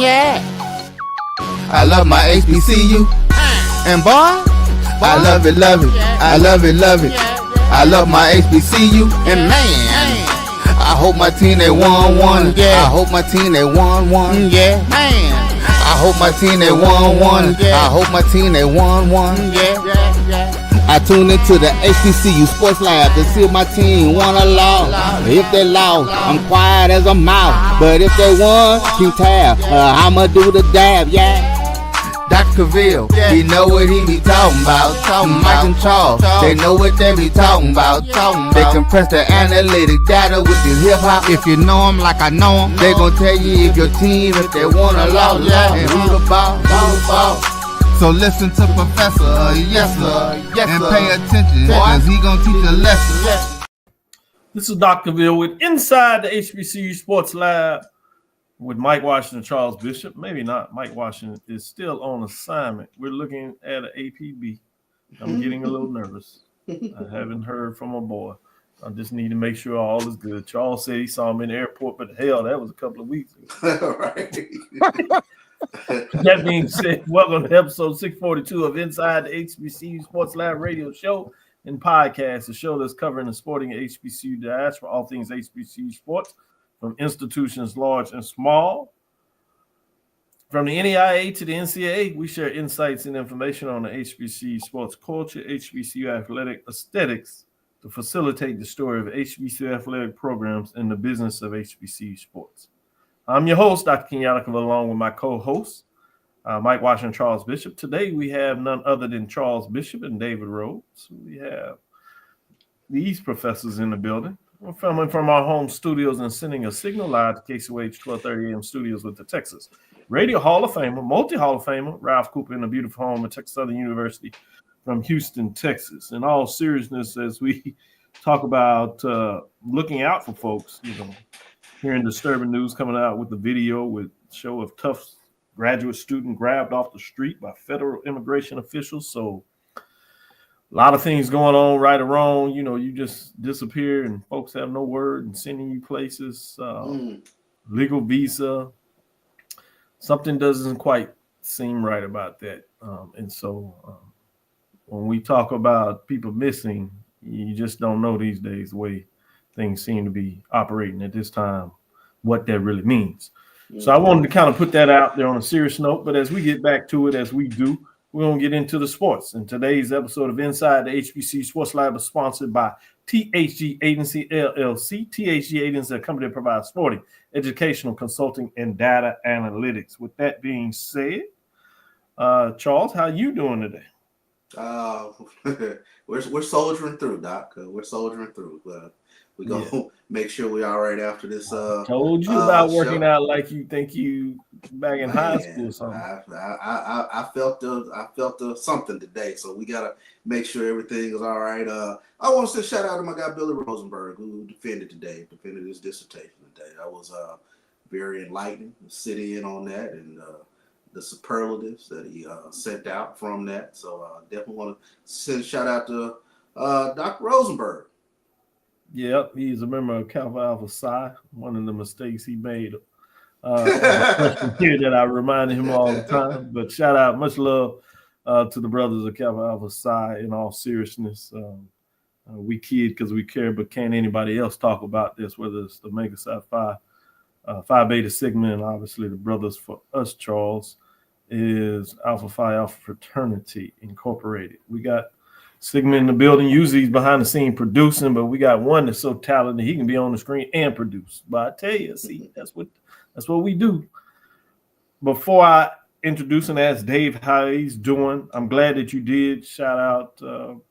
Yeah. I love my HBCU. And boy, I love it, love it. I love it, love it. I love my HBCU. And man, I hope my team they won one. Yeah. I hope my team they won one. Yeah. Man, I hope my team they won one. I hope my team they won one. Yeah. I tune into the HBCU Sports Lab to see if my team won or lost. If they lost, I'm quiet as a mouse. But if they won, keep tab. I'ma do the dab, yeah. Dr. Cavil, he know what he be talking about. Mike and Charles, they know what they be talking about. They compress the analytic data with the hip hop. If you know them like I know them, they gon' tell you if your team, if they won or lost, and who the ball. So listen to Professor, yes sir, and pay attention, cause he gon' teach a lesson. This is Dr. Cavil with Inside the HBCU Sports Lab with Mike Washington and Charles Bishop. Maybe not. Mike Washington is still on assignment. We're looking at an APB. I'm getting a little nervous. I haven't heard from my boy. I just need to make sure all is good. Charles said he saw him in the airport, but hell, that was a couple of weeks ago. Right. That being said, welcome to episode 642 of Inside the HBCU Sports Lab radio show and podcast, a show that's covering the sporting HBCU diaspora, all things HBCU sports, from institutions large and small. From the NEIA to the NCAA, we share insights and information on the HBCU sports culture, HBCU athletic aesthetics to facilitate the story of HBCU athletic programs and the business of HBCU sports. I'm your host, Dr. Kenyatta, along with my co-hosts, Mike Washington and Charles Bishop. Today, we have none other than Charles Bishop and David Rhodes. We have these professors in the building. We're filming from our home studios and sending a signal live to KCOH 1230 AM studios with the Texas Radio Hall of Famer, multi-Hall of Famer, Ralph Cooper in the beautiful home at Texas Southern University from Houston, Texas. In all seriousness, as we talk about looking out for folks, hearing disturbing news coming out with the video with show of tough graduate student grabbed off the street by federal immigration officials. So a lot of things going on, right or wrong. You just disappear and folks have no word and sending you places. Legal visa. Something doesn't quite seem right about that. And so when we talk about people missing, you just don't know these days the way things seem to be operating at this time, what that really means. So I wanted to kind of put that out there on a serious note, but as we get back to it, as we do, we're going to get into the sports. And today's episode of Inside the HBC Sports Lab is sponsored by THG Agency, LLC. THG Agency, a company that provides sporting, educational, consulting, and data analytics. With that being said, Charles, how you doing today? We're soldiering through, Doc. We're soldiering through. We're going to make sure we're all right after this. Told you about working out like you think you back in high school or something. I felt the something today, so we got to make sure everything is all right. I want to say shout out to my guy Billy Rosenberg, who defended his dissertation today. That was very enlightening to sit in on that and the superlatives that he sent out from that. So definitely want to send a shout out to Dr. Rosenberg. Yep, he's a member of Cavil Alpha Psi. One of the mistakes he made that I reminded him all the time. But shout out, much love to the brothers of Cavil Alpha Psi. In all seriousness, we kid because we care, but can't anybody else talk about this? Whether it's the Omega Psi Phi, Phi Beta Sigma, and obviously the brothers for us, Charles, is Alpha Phi Alpha Fraternity Incorporated. We got Sigma in the building. Usually he's behind the scene producing, but we got one that's so talented he can be on the screen and produce. But I tell you, see, that's what we do. Before I introduce and ask Dave how he's doing, I'm glad that you did shout out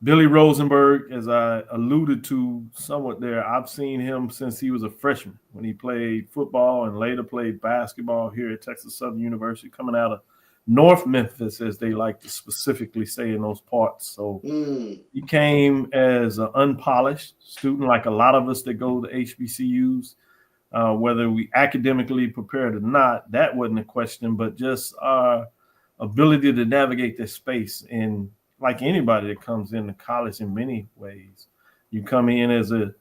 Billy Rosenberg, as I alluded to somewhat there. I've seen him since he was a freshman when he played football and later played basketball here at Texas Southern University, coming out of North Memphis, as they like to specifically say in those parts. So he came as an unpolished student, like a lot of us that go to HBCUs, whether we academically prepared or not, that wasn't a question, but just our ability to navigate this space. And like anybody that comes into college in many ways, you come in as a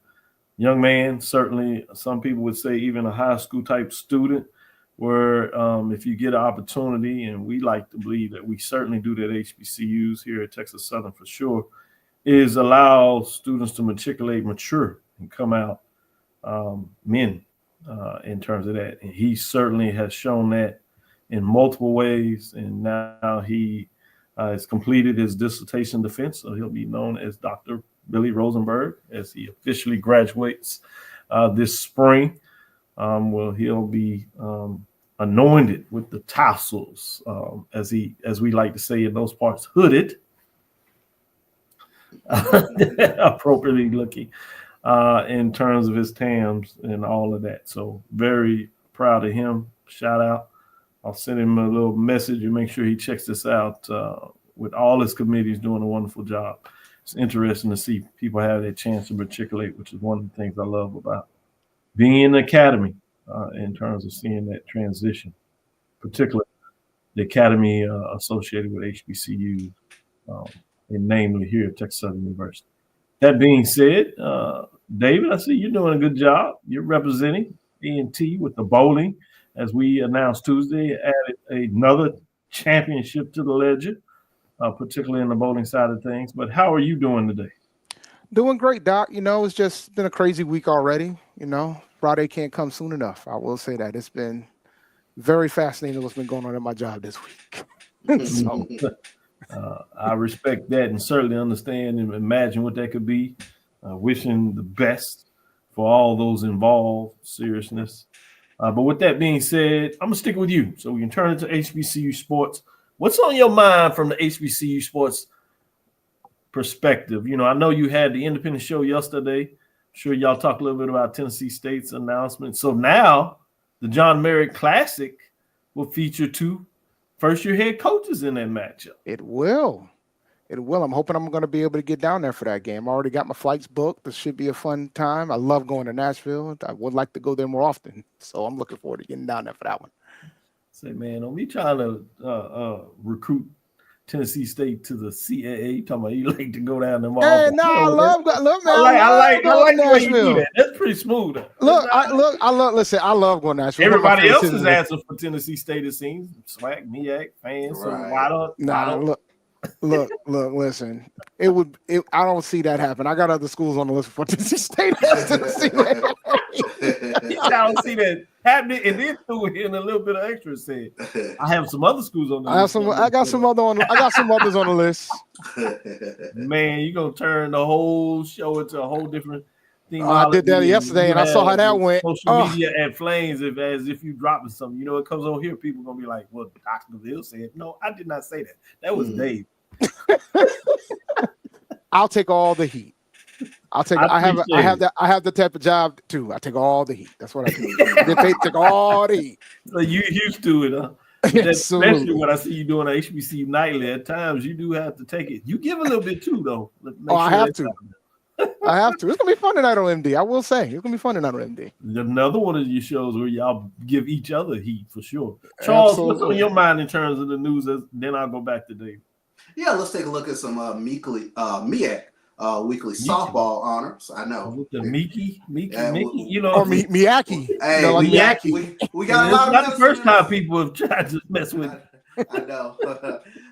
young man, certainly some people would say even a high school type student, where if you get an opportunity, and we like to believe that we certainly do that at HBCUs here at Texas Southern for sure, is allow students to mature, and come out men in terms of that. And he certainly has shown that in multiple ways. And now he has completed his dissertation defense, so he'll be known as Dr. Billy Rosenberg as he officially graduates this spring. He'll be anointed with the tassels, as we like to say in those parts, hooded, appropriately looking in terms of his TAMs and all of that. So very proud of him. Shout out. I'll send him a little message and make sure he checks this out with all his committees doing a wonderful job. It's interesting to see people have that chance to matriculate, which is one of the things I love about being in the academy in terms of seeing that transition, particularly the academy associated with HBCU, and namely here at Texas Southern University. That being said, David, I see you're doing a good job. You're representing E&T with the bowling. As we announced Tuesday, added another championship to the ledger, particularly in the bowling side of things. But how are you doing today? Doing great, Doc. It's just been a crazy week already. Friday can't come soon enough. I will say that. It's been very fascinating what's been going on in my job this week. So, I respect that and certainly understand and imagine what that could be. Wishing the best for all those involved, seriousness. But with that being said, I'm going to stick with you so we can turn it to HBCU sports. What's on your mind from the HBCU sports perspective? I know you had the independent show yesterday. I'm sure y'all talked a little bit about Tennessee State's announcement. So now the John Merritt Classic will feature 2 first-year head coaches in that matchup. It will. I'm hoping I'm going to be able to get down there for that game. I already got my flights booked. This should be a fun time. I love going to Nashville. I would like to go there more often. So I'm looking forward to getting down there for that one. Say, man, don't be trying to recruit Tennessee State to the CAA. You talking about you like to go down there more. Hey, no, I love man. I like the way you do that. That's pretty smooth. I love going to Nashville. Everybody else is asking for Tennessee State, it seems. SWAC, MEAC, fans. Right. So why don't? Look, listen. I don't see that happen. I got other schools on the list for Tennessee State. I don't see that happening, and then threw in a little bit of extra. Said, I have some other schools on the list. I got some others on the list. Man, you're gonna turn the whole show into a whole different thing. I did that yesterday, and I saw how that went. Social media at flames, as if you dropping something. It comes over here. People gonna be like, "Well, Dr. Bill said." No, I did not say that. That was Dave. I'll take all the heat. I have the type of job too. I take all the heat. That's what I do. They take all the heat. So you used to it, huh? Especially when I see you doing an HBCU nightly. At times, you do have to take it. You give a little bit too, though. I have to. I have to. It's gonna be fun tonight on MD. I will say it's gonna be fun tonight on MD. Another one of your shows where y'all give each other heat for sure. Charles, absolutely. What's on your mind in terms of the news? Then I'll go back to Dave. Yeah, let's take a look at some MEAC weekly softball honors. I know. With the Mickey, or Miyaki. Hey, Miyaki. We got a lot of not the first time people have tried to mess with it. I know.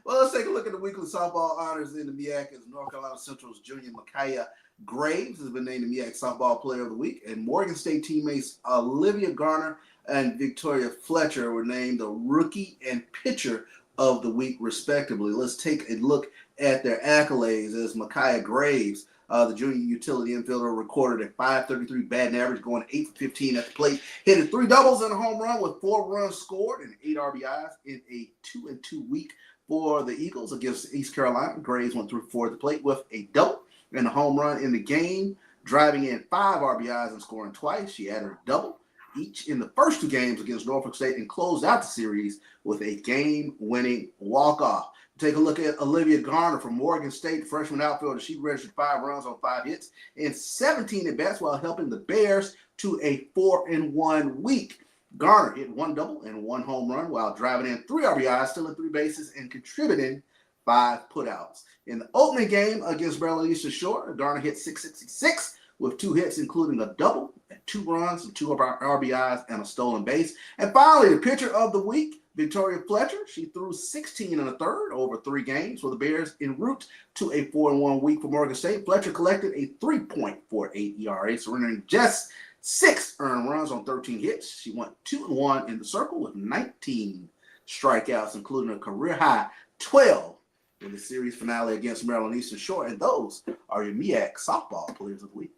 Well, let's take a look at the weekly softball honors in the MEAC. North Carolina Central's junior Micaiah Graves has been named the MEAC Softball Player of the Week, and Morgan State teammates Olivia Garner and Victoria Fletcher were named the Rookie and Pitcher of the Week, respectively. Let's take a look at their accolades. As Micaiah Graves, the junior utility infielder, recorded a .533 batting average, going 8 for 15 at the plate, hit 3 doubles and a home run with 4 runs scored and 8 RBIs in a 2-2 week for the Eagles against East Carolina. Graves went 3 for 4 at the plate with a double and a home run in the game, driving in 5 RBIs and scoring twice. She added a double each in the first 2 games against Norfolk State and closed out the series with a game-winning walk-off. Take a look at Olivia Garner from Morgan State, freshman outfielder. She registered 5 runs on 5 hits and 17 at-bats while helping the Bears to a 4-1 week. Garner hit 1 double and 1 home run while driving in 3 RBIs, stealing 3 bases, and contributing 5 putouts. In the opening game against Maryland Eastern Shore, Garner hit .666 with 2 hits, including a double and 2 runs and 2 RBIs and a stolen base. And finally, the pitcher of the week, Victoria Fletcher. She threw 16 1/3 over 3 games for the Bears en route to a 4-1 week for Morgan State. Fletcher collected a 3.48 ERA, surrendering just 6 earned runs on 13 hits. She went 2-1 in the circle with 19 strikeouts, including a career-high 12 in the series finale against Maryland Eastern Shore. And those are your MEAC softball players of the week.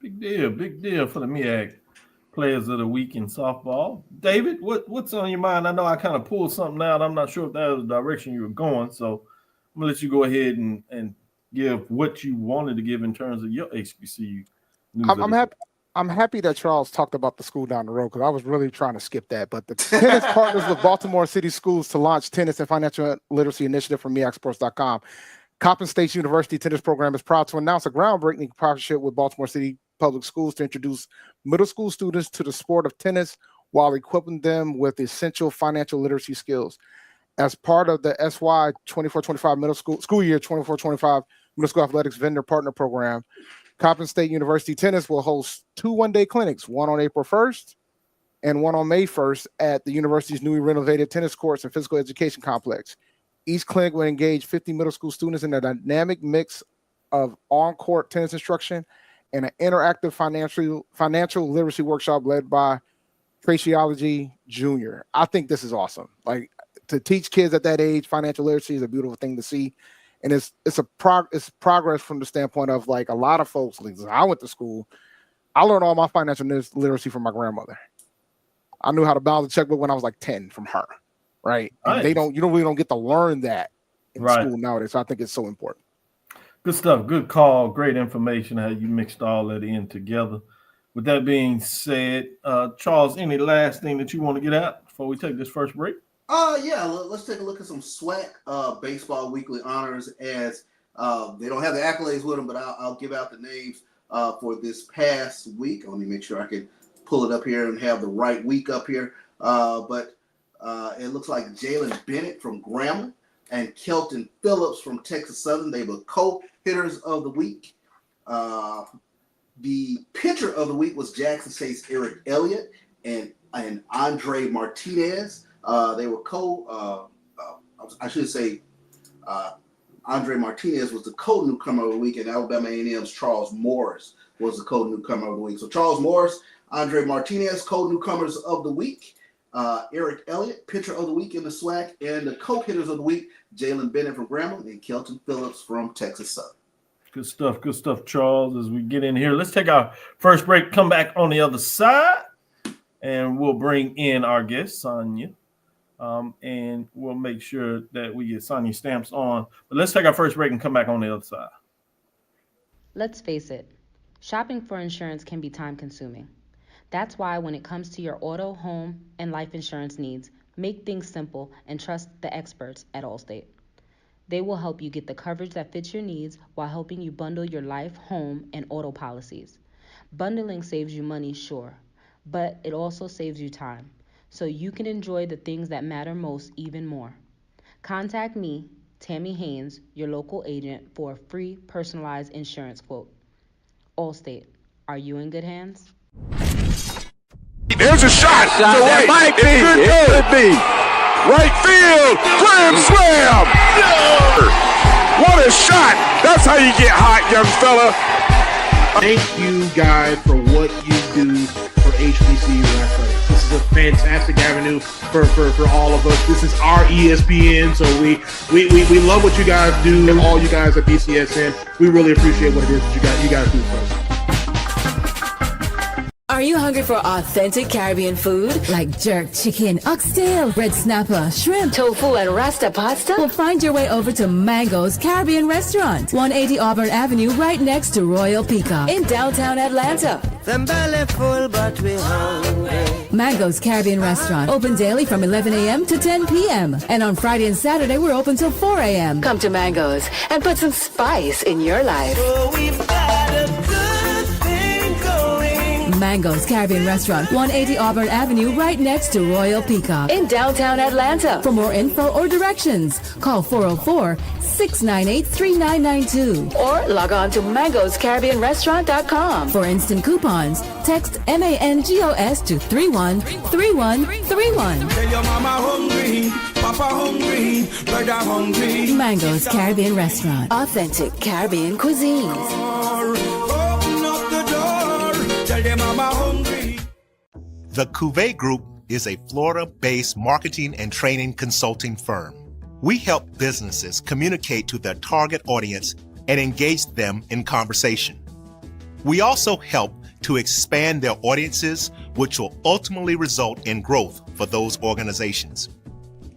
Big deal for the MEAC players of the week in softball. David, what's on your mind? I know I kind of pulled something out. I'm not sure if that was the direction you were going, so I'm going to let you go ahead and give what you wanted to give in terms of your HBCU news. I'm happy that Charles talked about the school down the road because I was really trying to skip that. But the tennis partners with Baltimore City Schools to launch tennis and financial literacy initiative from MEACsports.com. Coppin State University tennis program is proud to announce a groundbreaking partnership with Baltimore City Public Schools to introduce middle school students to the sport of tennis while equipping them with essential financial literacy skills. As part of the SY 24-25 middle school year 24-25 middle school athletics vendor partner program, Coppin State University Tennis will host 2 one-day clinics, one on April 1st and one on May 1st at the university's newly renovated tennis courts and physical education complex. Each clinic will engage 50 middle school students in a dynamic mix of on-court tennis instruction and an interactive financial literacy workshop led by Tracyology Jr. I think this is awesome. Like, to teach kids at that age financial literacy is a beautiful thing to see. And it's progress from the standpoint of, like, a lot of folks. Like, I went to school. I learned all my financial literacy from my grandmother. I knew how to balance a checkbook when I was like 10 from her, right? And Nice. you don't really get to learn that in school nowadays. So I think it's so important. Good stuff. Good call. Great information how you mixed all that in together. With that being said, Charles, any last thing that you want to get out before we take this first break? Let's take a look at some SWAC baseball weekly honors, as they don't have the accolades with them, but I'll give out the names for this past week. Let me make sure I can pull it up here and have the right week up here. But it looks like Jalen Bennett from Grambling and Kelton Phillips from Texas Southern. They were co-hitters of the week. The pitcher of the week was Jackson State's Eric Elliott and Andre Martinez. They were Andre Martinez was the co-newcomer of the week, and Alabama A&M's Charles Morris was the co-newcomer of the week. So Charles Morris, Andre Martinez, co-newcomers of the week. Eric Elliott, pitcher of the week in the SWAC, and the co-hitters of the week, Jalen Bennett from Grambling and Kelton Phillips from Texas Southern. Good stuff, Charles. As we get in here, let's take our first break, come back on the other side, and we'll bring in our guest, Sonia. And we'll make sure that we get Sonia stamps on. But let's take our first break and come back on the other side. Let's face it, shopping for insurance can be time-consuming. That's why when it comes to your auto, home, and life insurance needs, make things simple and trust the experts at Allstate. They will help you get the coverage that fits your needs while helping you bundle your life, home, and auto policies. Bundling saves you money, sure, but it also saves you time, so you can enjoy the things that matter most even more. Contact me, Tammy Haynes, your local agent, for a free personalized insurance quote. Allstate, are you in good hands? There's a shot to right. It could be. Right field. Grand slam. What a shot. That's how you get hot, young fella. Thank you, guys, for what you do for HBCU athletics. This is a fantastic avenue for all of us. This is our ESPN, so we love what you guys do, and all you guys at BCSN. We really appreciate what it is that you guys do for us. Are you hungry for authentic Caribbean food like jerk chicken, oxtail, red snapper, shrimp, tofu, and rasta pasta? Well, find your way over to Mango's Caribbean Restaurant, 180 Auburn Avenue, right next to Royal Peacock in downtown Atlanta. Them belly full, but we hungry. Mango's Caribbean Restaurant, open daily from 11 a.m. to 10 p.m. And on Friday and Saturday, we're open till 4 a.m. Come to Mango's and put some spice in your life. Oh, we've got a good thing going. Mango's Caribbean Restaurant, 180 Auburn Avenue, right next to Royal Peacock in downtown Atlanta. For more info or directions, call 404-698-3992 or log on to mangoscaribbeanrestaurant.com. For instant coupons, text MANGOS to 313131. Tell your mama hungry, papa hungry, brother hungry. Mango's Caribbean Restaurant, authentic Caribbean cuisines. Open up the door, tell your mama hungry. The Cavil Group is a Florida-based marketing and training consulting firm. We help businesses communicate to their target audience and engage them in conversation. We also help to expand their audiences, which will ultimately result in growth for those organizations.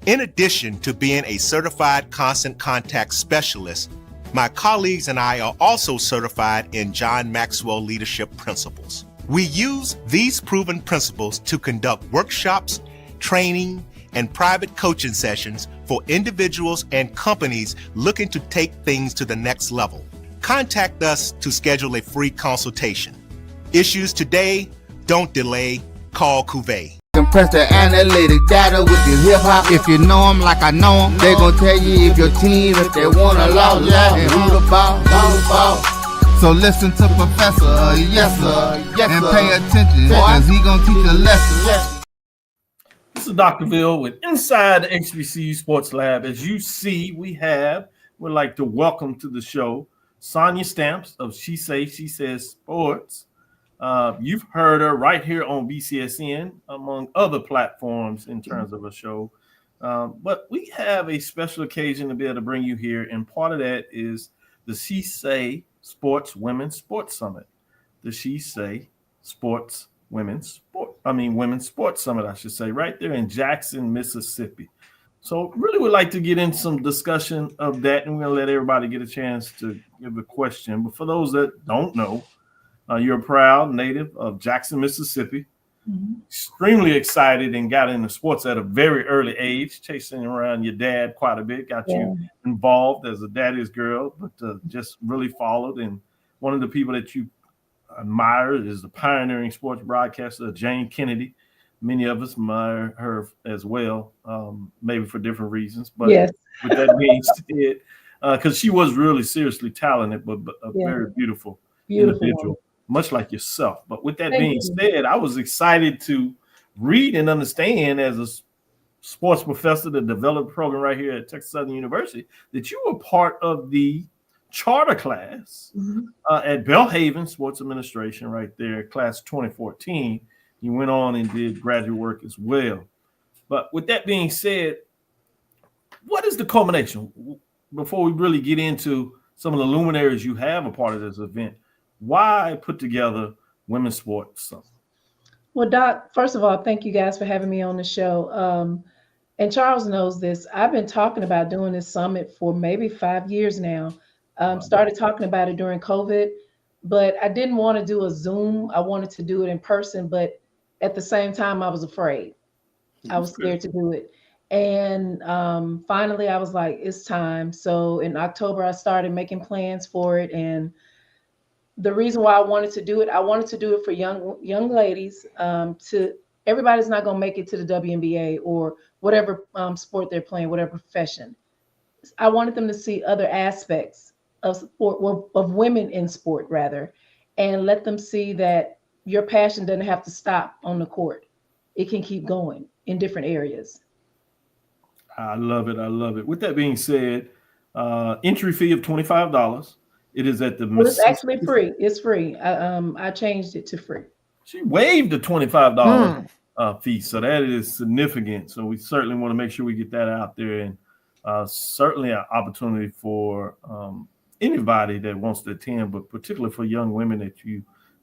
In addition to being a certified constant contact specialist, my colleagues and I are also certified in John Maxwell Leadership Principles. We use these proven principles to conduct workshops, training, and private coaching sessions for individuals and companies looking to take things to the next level. Contact us to schedule a free consultation. Issues today, don't delay, call Cavil. Compress the analytic data with your hip hop. If you know them like I know them, they gon' tell you if your team, if they wanna loud, and who the ball. So listen to Professor, yes sir, and pay attention, cause he gon' teach a lesson. This is Dr. Ville with Inside the HBCU Sports Lab. As you see, we'd like to welcome to the show Sonia Stamps of She Says Sports. You've heard her right here on BCSN, among other platforms in terms of a show. But we have a special occasion to be able to bring you here, and part of that is the She Say Sports Women's Sports Summit. The She Say Sports Women's Sports Summit, I should say, right there in Jackson, Mississippi. So really would like to get in some discussion of that, and we're going to let everybody get a chance to give a question. But for those that don't know, you're a proud native of Jackson, Mississippi, extremely excited and got into sports at a very early age, chasing around your dad quite a bit, got you involved as a daddy's girl, but just really followed. And one of the people that you admire is the pioneering sports broadcaster, Jane Kennedy. Many of us admire her as well, maybe for different reasons. But with that being said, because she was really seriously talented, but a very beautiful individual. Much like yourself. But with that being said, I was excited to read and understand as a sports professor that developed a program right here at Texas Southern University that you were part of the charter class at Belhaven Sports Administration right there, class 2014. You went on and did graduate work as well. But with that being said, what is the culmination? Before we really get into some of the luminaries you have a part of this event, why put together women's sports? Well, Doc, first of all, thank you guys for having me on the show. And Charles knows this. I've been talking about doing this summit for maybe 5 years now. Started talking about it during COVID, but I didn't want to do a Zoom. I wanted to do it in person, but at the same time, I was afraid. I was scared to do it. And finally, I was like, it's time. So in October, I started making plans for it. And the reason why I wanted to do it for young ladies. Everybody's not going to make it to the WNBA or whatever sport they're playing, whatever profession. I wanted them to see other aspects of sport, of women in sport rather, and let them see that your passion doesn't have to stop on the court. It can keep going in different areas. I love it. I love it. With that being said, entry fee of $25. It is at the. Well, it's actually free. It's free. I changed it to free. She waived the $25 fee, so that is significant. So we certainly want to make sure we get that out there, and certainly an opportunity for anybody that wants to attend, but particularly for young women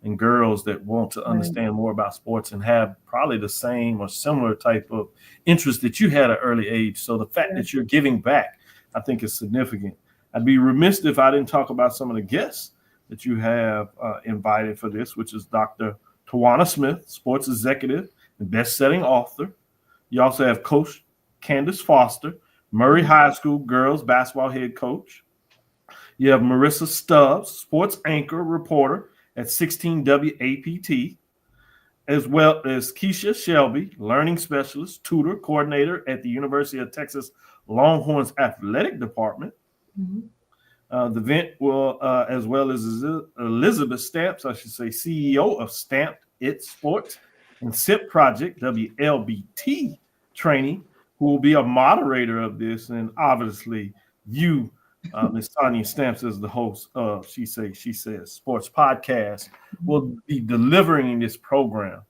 and girls that want to understand more about sports and have probably the same or similar type of interest that you had at an early age. So the fact that you're giving back, I think, is significant. I'd be remiss if I didn't talk about some of the guests that you have invited for this, which is Dr. Tawana Smith, sports executive and best-selling author. You also have Coach Candace Foster, Murray High School girls basketball head coach. You have Marissa Stubbs, sports anchor reporter at 16 WAPT. as well as Keisha Shelby, learning specialist, tutor, coordinator at the University of Texas Longhorns Athletic Department. Mhm. The event will, as well as Elizabeth Stamps, I should say, CEO of Stamped It Sports and SIP Project, WLBT training, who will be a moderator of this. And obviously, you, Ms. Tanya Stamps, as the host of She Says Sports Podcast, will be delivering this program.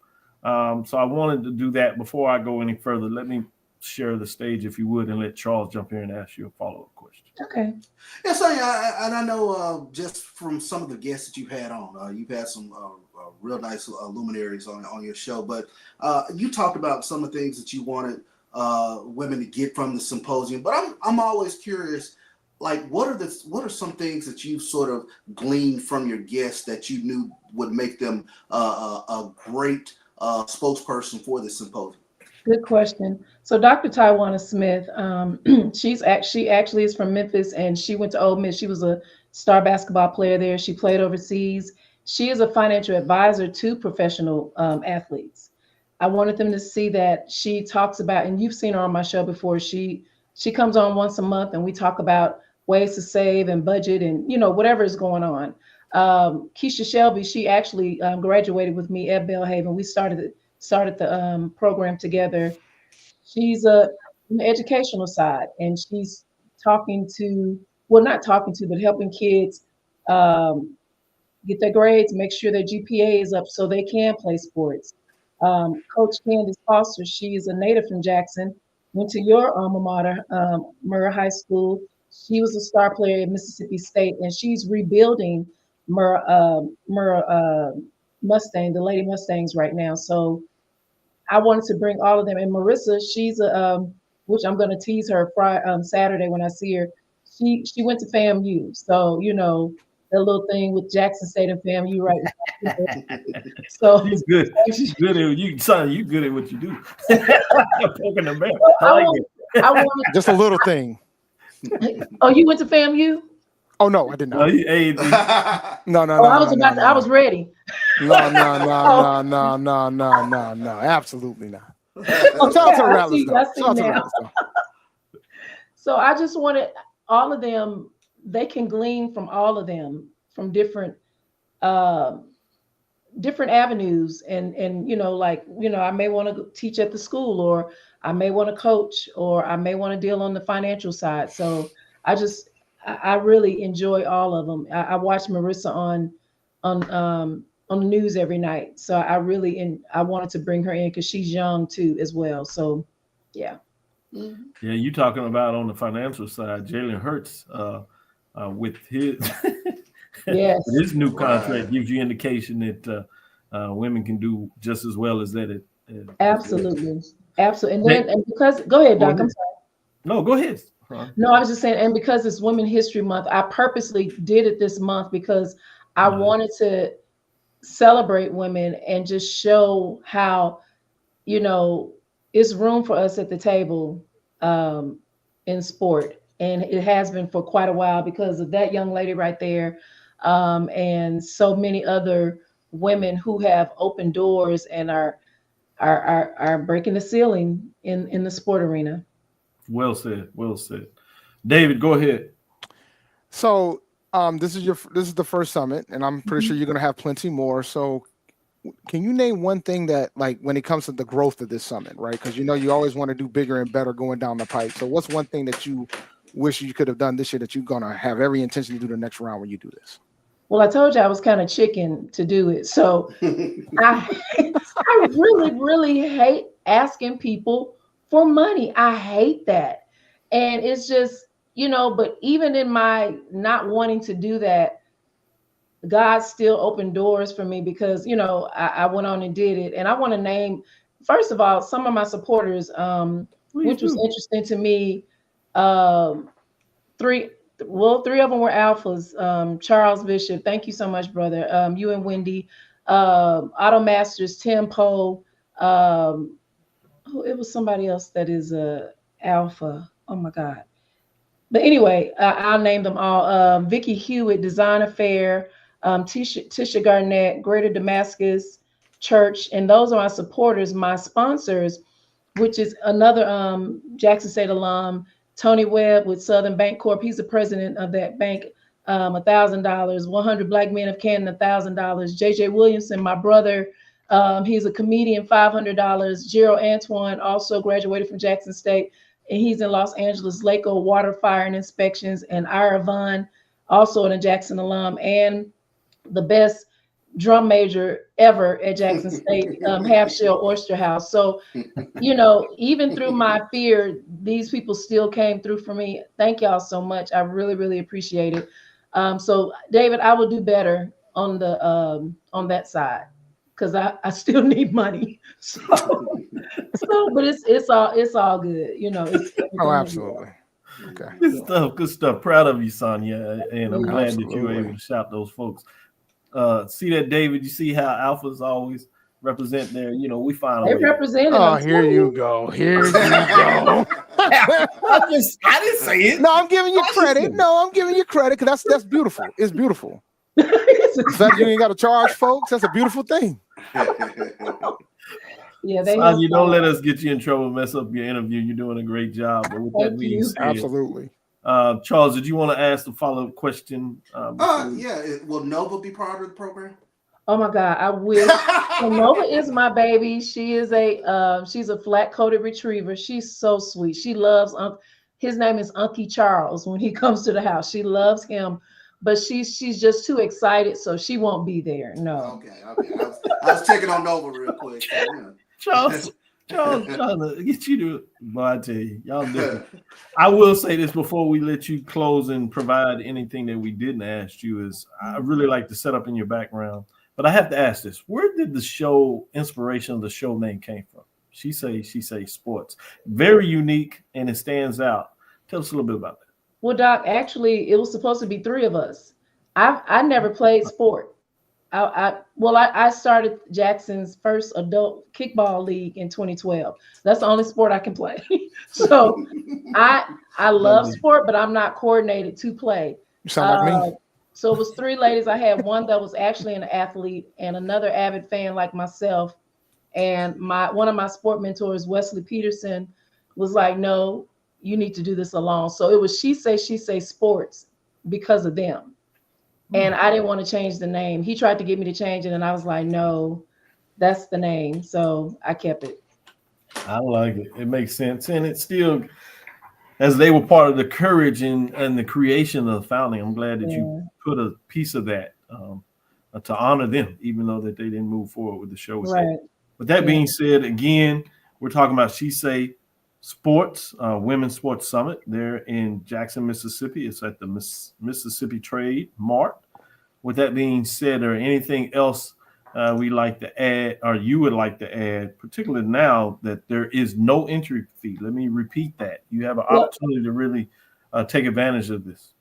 So I wanted to do that before I go any further. Let me share the stage, if you would, and let Charles jump in and ask you a follow-up question. Okay. Yeah, so and I know just from some of the guests that you've had on, you've had some real nice luminaries on your show. But you talked about some of the things that you wanted women to get from the symposium. But I'm always curious, like what are some things that you've sort of gleaned from your guests that you knew would make them a great spokesperson for this symposium? Good question. So Dr. Tywana Smith, she actually is from Memphis, and she went to Ole Miss. She was a star basketball player there. She played overseas. She is a financial advisor to professional athletes. I wanted them to see that she talks about, and you've seen her on my show before. She comes on once a month, and we talk about ways to save and budget, and whatever is going on. Keisha Shelby, she actually graduated with me at Belhaven. We started the program together. She's on the educational side, and she's not talking to, but helping kids get their grades, make sure their GPA is up so they can play sports. Coach Candace Foster, she is a native from Jackson, went to your alma mater, Murrah High School. She was a star player at Mississippi State, and she's rebuilding Murrah Mustang, the Lady Mustangs right now. So I wanted to bring all of them. And Marissa, she's which I'm going to tease her Saturday when I see her. She went to FAMU, so that little thing with Jackson State and FAMU, right? So she's good. She's good at you, son. You good at what you do. Poking the bear. I wanted just a little thing. Oh, you went to FAMU? Oh no, I did not. No. I was ready. No. Absolutely not. Shout out to Rattlers. So I just wanted all of them. They can glean from all of them from different avenues, and I may want to teach at the school, or I may want to coach, or I may want to deal on the financial side. So I really enjoy all of them. I watch Marissa on the news every night. So I wanted to bring her in because she's young too as well. So yeah. Yeah, you talking about on the financial side, Jalen Hurts with his his new contract gives you indication that women can do just as well as that. Absolutely. And because go ahead, Doc. I'm sorry. No, go ahead. No, I was just saying, and because it's Women History Month, I purposely did it this month because I wanted to celebrate women and just show how, it's room for us at the table in sport. And it has been for quite a while because of that young lady right there, and so many other women who have opened doors and are breaking the ceiling in the sport arena. Well said. David, go ahead. So this is the first summit, and I'm pretty sure you're going to have plenty more. So can you name one thing that, like, when it comes to the growth of this summit, right? Because you always want to do bigger and better going down the pipe. So what's one thing that you wish you could have done this year that you're going to have every intention to do the next round when you do this? Well, I told you I was kind of chicken to do it. So I really, really hate asking people for money. I hate that. And it's just, but even in my not wanting to do that, God still opened doors for me because, I went on and did it. And I want to name, first of all, some of my supporters, which was interesting to me. Three of them were alphas. Charles Bishop, thank you so much, brother. You and Wendy, Auto Masters, Tim Poe. It was somebody else that is a alpha. Oh my God. But anyway, I'll name them all. Vicky Hewitt, Design Affair, Tisha Garnett, Greater Damascus, Church, and those are my supporters. My sponsors, which is another Jackson State alum, Tony Webb with Southern Bank Corp. He's the president of that bank. $1,000. 100 Black Men of Canton, $1,000. JJ Williamson, my brother, he's a comedian, $500. Gerald Antoine also graduated from Jackson State, and he's in Los Angeles, Laco Water, Fire, and Inspections. And Ira Vaughn, also a Jackson alum, and the best drum major ever at Jackson State, Half Shell Oyster House. So, you know, even through my fear, these people still came through for me. Thank y'all so much. I really, really appreciate it. So David, I will do better on the on that side, because I still need money. So but it's all good, you know. Oh, absolutely. Okay. Good stuff. Proud of you, Sonia, and I'm glad that you were able to shout those folks. See that, David? You see how alphas always represent their, you know, we find a way. Represented. Oh, here you go. Here you go. I didn't say it. No, I'm giving you credit. No, I'm giving you credit because that's beautiful. It's beautiful. The fact you ain't got to charge folks, that's a beautiful thing. Yeah, Sonia, don't let us get you in trouble, mess up your interview. You're doing a great job. But with that being said, absolutely. Charles, did you want to ask the follow-up question? Yeah. Will Nova be part of the program? Oh my God, I wish. So Nova is my baby. She is she's a flat-coated retriever. She's so sweet. She loves his name is Unky Charles. When he comes to the house, she loves him, but she's just too excited, so she won't be there. No. Okay. I was checking on Nova real quick. Charles trying to get you to, but I tell you, y'all different. I will say this before we let you close and provide anything that we didn't ask you is I really like the setup in your background, but I have to ask this: where did the show inspiration of the show name came from? She say sports, very unique and it stands out. Tell us a little bit about that. Well, Doc, actually, it was supposed to be three of us. I never played sport. I started Jackson's first adult kickball league in 2012. That's the only sport I can play. So I love sport, but I'm not coordinated to play. You sound like me. So it was three ladies. I had one that was actually an athlete and another avid fan like myself. And one of my sport mentors, Wesley Peterson, was like, no, you need to do this alone. So it was She Say Sports because of them. And I didn't want to change the name. He tried to get me to change it, and I was like, no, that's the name. So I kept it. I like it. It makes sense. And it's still, as they were part of the courage and the creation of the founding, I'm glad that you put a piece of that to honor them, even though that they didn't move forward with the show. Right. With that being said, again, we're talking about She Say Sports, Women's Sports Summit. They're in Jackson, Mississippi. It's at the Mississippi Trade Mart. With that being said, or anything else we like to add, or you would like to add, particularly now that there is no entry fee? Let me repeat that. You have an opportunity to really take advantage of this.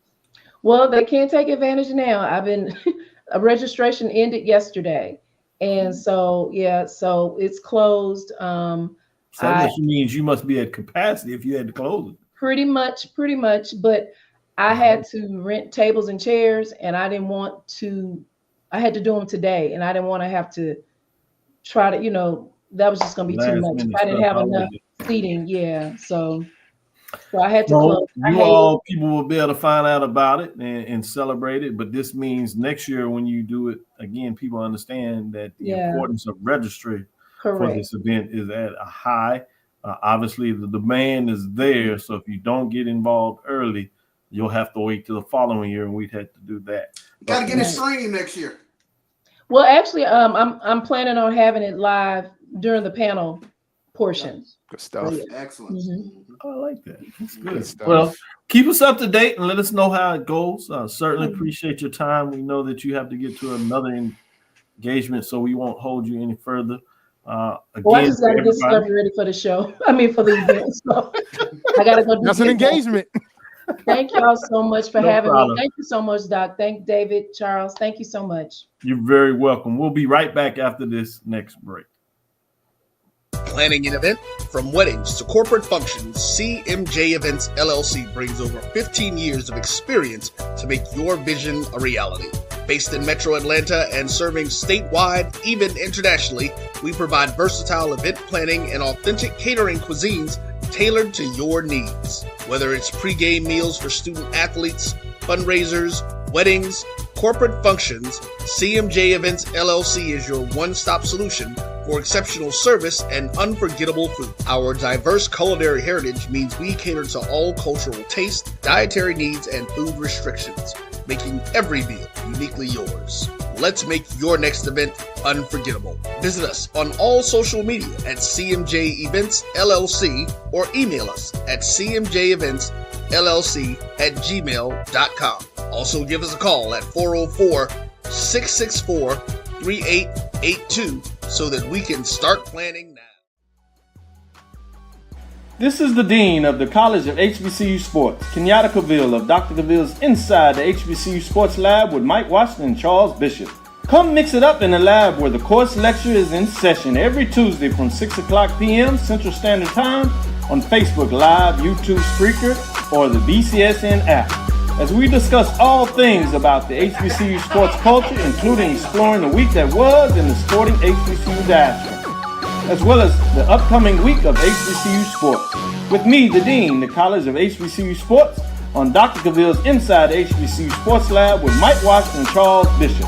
Well, they can't take advantage now. A registration ended yesterday. And so, so it's closed. So that means you must be at capacity if you had to close it. Pretty much. But I had to rent tables and chairs, and I didn't want to. I had to do them today, and I didn't want to have to try to. That was just going to be too much. I didn't have enough seating. Yeah, so I had to close. People will be able to find out about it and celebrate it. But this means next year when you do it again, people understand that the importance of registering for this event is at a high. Obviously, the demand is there. So if you don't get involved early, you'll have to wait till the following year, and we'd have to do that. Got to get it streamed next year. Well, actually, I'm planning on having it live during the panel portion. Good stuff. Excellent. Mm-hmm. Oh, I like that. That's good. Well, keep us up to date and let us know how it goes. Certainly appreciate your time. We know that you have to get to another engagement, so we won't hold you any further. I just got to get stuff ready for the show. For the event. So I got to go do that's an engagement. Thank you all so much for having me. Thank you so much, Doc. Thank David, Charles. Thank you so much. You're very welcome. We'll be right back after this next break. Planning an event? From weddings to corporate functions, CMJ Events LLC brings over 15 years of experience to make your vision a reality. Based in Metro Atlanta and serving statewide, even internationally, we provide versatile event planning and authentic catering cuisines tailored to your needs. Whether it's pre-game meals for student athletes, fundraisers, weddings, corporate functions, CMJ Events LLC is your one-stop solution for exceptional service and unforgettable food. Our diverse culinary heritage means we cater to all cultural tastes, dietary needs, and food restrictions, making every meal uniquely yours. Let's make your next event unforgettable. Visit us on all social media at CMJ Events LLC or email us at cmjeventsllc@gmail.com. Also give us a call at 404-664-3882 so that we can start planning now. This is the Dean of the College of HBCU Sports, Kenyatta Cavil of Dr. Cavil's Inside the HBCU Sports Lab with Mike Washington and Charles Bishop. Come mix it up in the lab where the course lecture is in session every Tuesday from 6 o'clock p.m. Central Standard Time on Facebook Live, YouTube Spreaker, or the BCSN app, as we discuss all things about the HBCU sports culture, including exploring the week that was in the sporting HBCU diaspora, as well as the upcoming week of HBCU sports. With me, the Dean, the College of HBCU Sports, on Dr. Cavil's Inside the HBCU Sports Lab with Mike Washington and Charles Bishop.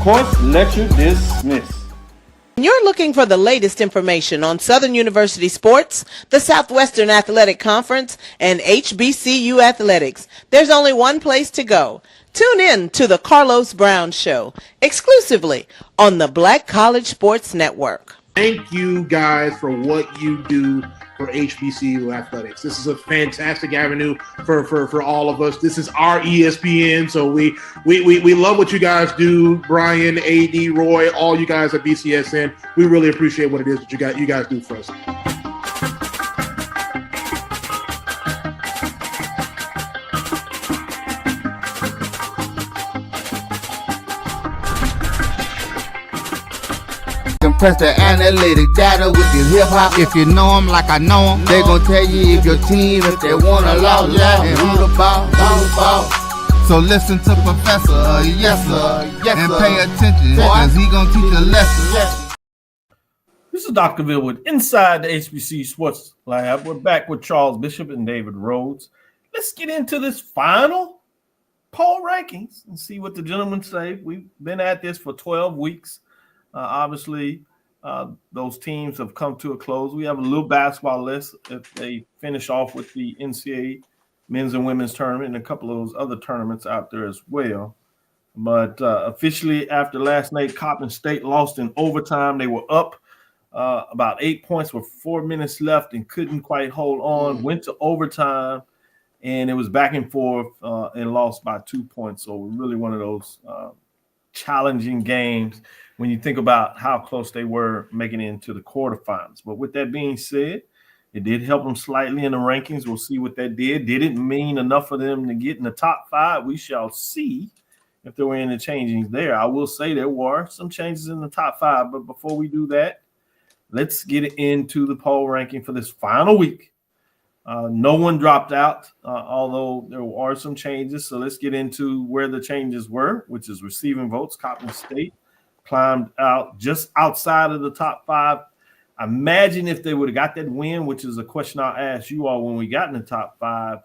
Course lecture dismissed. You're looking for the latest information on Southern University sports, the Southwestern Athletic Conference, and HBCU athletics. There's only one place to go. Tune in to the Carlos Brown Show, exclusively on the Black College Sports Network. Thank you guys for what you do for HBCU athletics. This is a fantastic avenue for all of us. This is our ESPN, so we love what you guys do. Brian, AD, Roy, all you guys at BCSN. We really appreciate what it is that you guys do for us. Press the analytic data with your hip hop. If you know them like I know them, they gon' tell you if your team, if they wanna lose, and who the ball. So listen to Professor, yes sir, and pay attention, cause he gon' teach a lesson. This is Dr. Cavil with Inside the HBCU Sports Lab. We're back with Charles Bishop and David Rhodes. Let's get into this final poll rankings and see what the gentlemen say. We've been at this for 12 weeks. Obviously, those teams have come to a close. We have a little basketball list if they finish off with the NCAA men's and women's tournament and a couple of those other tournaments out there as well. But officially, after last night, Coppin State lost in overtime. They were up about 8 points with 4 minutes left and couldn't quite hold on. Went to overtime, and it was back and forth and lost by 2 points. So really one of those challenging games when you think about how close they were making it into the quarterfinals. But with that being said, it did help them slightly in the rankings. We'll see what that did. Did it mean enough for them to get in the top 5? We shall see if there were any changes there. I will say there were some changes in the top 5. But before we do that, let's get into the poll ranking for this final week. No one dropped out, although there are some changes. So let's get into where the changes were, which is receiving votes. Coppin State climbed out just outside of the top 5. I imagine if they would have got that win, which is a question I'll ask you all when we got in the top 5,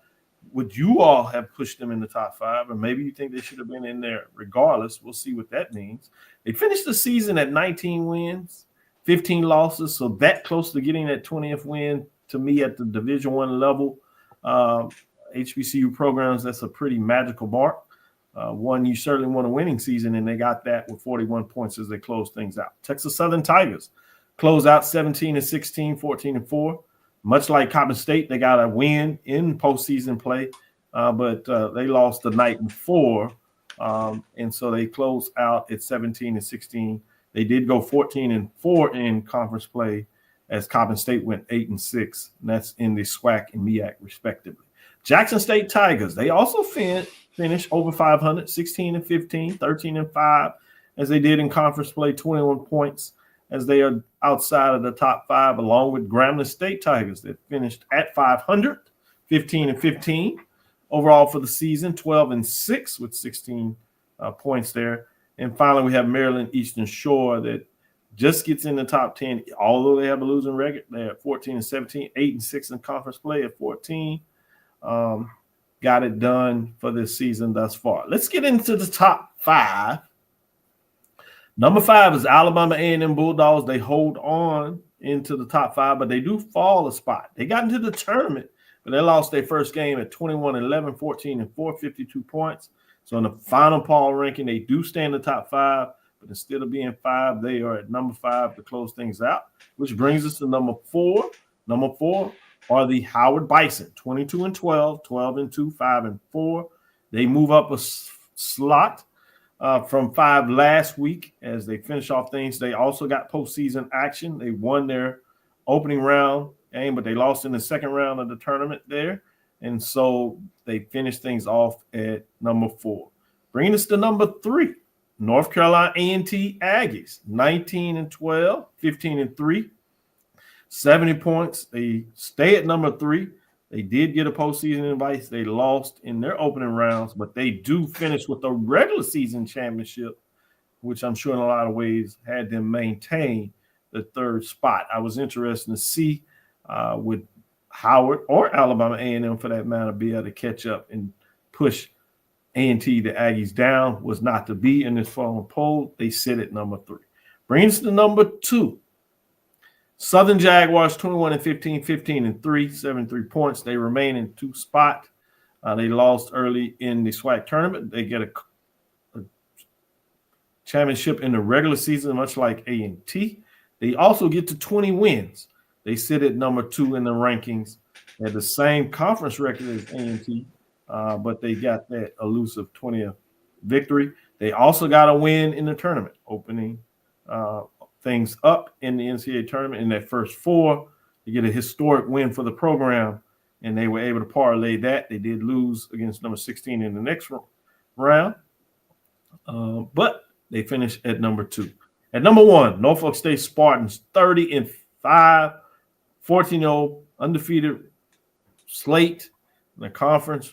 would you all have pushed them in the top 5? Or maybe you think they should have been in there regardless. We'll see what that means. They finished the season at 19 wins, 15 losses, so that close to getting that 20th win. To me, at the Division I level, HBCU programs, that's a pretty magical mark. One, you certainly want a winning season, and they got that with 41 points as they close things out. Texas Southern Tigers close out 17-16, 14-4. Much like Coppin State, they got a win in postseason play, but they lost the night before, and so they closed out at 17-16. They did go 14-4 in conference play, as Coppin State went 8-6, and that's in the SWAC and MEAC respectively. Jackson State Tigers, they also finished over 500, 16-15, 13-5, as they did in conference play, 21 points, as they are outside of the top 5, along with Grambling State Tigers that finished at 500, 15-15. Overall for the season, 12-6 with 16 points there. And finally, we have Maryland Eastern Shore that just gets in the top 10, although they have a losing record. They're at 14-17, 8-6 in conference play at 14. Got it done for this season thus far. Let's get into the top 5. Number 5 is Alabama A&M Bulldogs. They hold on into the top 5, but they do fall a spot. They got into the tournament, but they lost their first game at 21-11, 14-4, 52 points. So in the final poll ranking, they do stay in the top 5, but instead of being 5, they are at number 5 to close things out, which brings us to number 4. Number 4 are the Howard Bison, 22-12, 12-2, 5-4. They move up a slot from 5 last week as they finish off things. They also got postseason action. They won their opening round game, but they lost in the second round of the tournament there. And so they finished things off at number 4. Bringing us to number 3, North Carolina A&T Aggies, 19-12, 15-3, 70 points. They stay at number 3. They did get a postseason invite. They lost in their opening rounds, but they do finish with a regular season championship, which I'm sure in a lot of ways had them maintain the 3rd spot. I was interested to see would Howard or Alabama A&M for that matter be able to catch up and push A&T, the Aggies, down. Was not to be in this following poll. They sit at number 3. Brings to number 2. Southern Jaguars, 21-15, 15-3, 73 points. They remain in 2 spot. They lost early in the SWAC tournament. They get a championship in the regular season, much like A&T. They also get to 20 wins. They sit at number 2 in the rankings. They had the same conference record as A&T, but they got that elusive 20th victory. They also got a win in the tournament, opening things up in the NCAA tournament in their first 4. They get a historic win for the program, and they were able to parlay that. They did lose against number 16 in the next round, but they finished at number 2. At number 1, Norfolk State Spartans, 30-5, 14-0, undefeated slate in the conference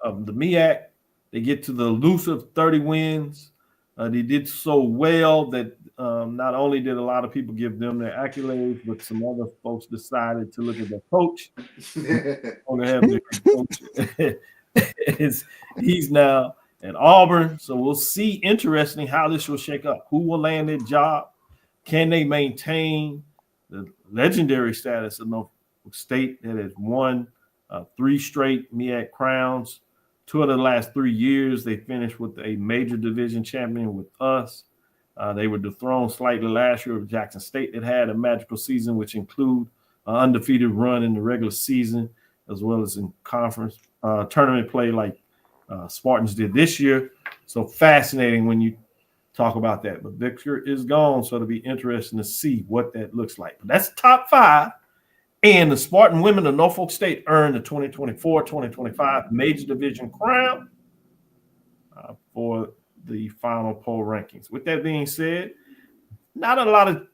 of the MEAC. They get to the elusive 30 wins. They did so well that not only did a lot of people give them their accolades, but some other folks decided to look at their coach. He's now at Auburn. So we'll see, interesting, how this will shake up. Who will land their job? Can they maintain the legendary status of Norfolk State that has won 3 straight MEAC crowns? 2 of the last 3 years, they finished with a major division champion with us. They were dethroned slightly last year of Jackson State that had a magical season, which include an undefeated run in the regular season, as well as in conference tournament play like Spartans did this year. So fascinating when you talk about that. But Victor is gone, so it'll be interesting to see what that looks like. But that's top 5. And the Spartan women of Norfolk State earned the 2024-2025 Major Division crown for the final poll rankings. With that being said, not a lot of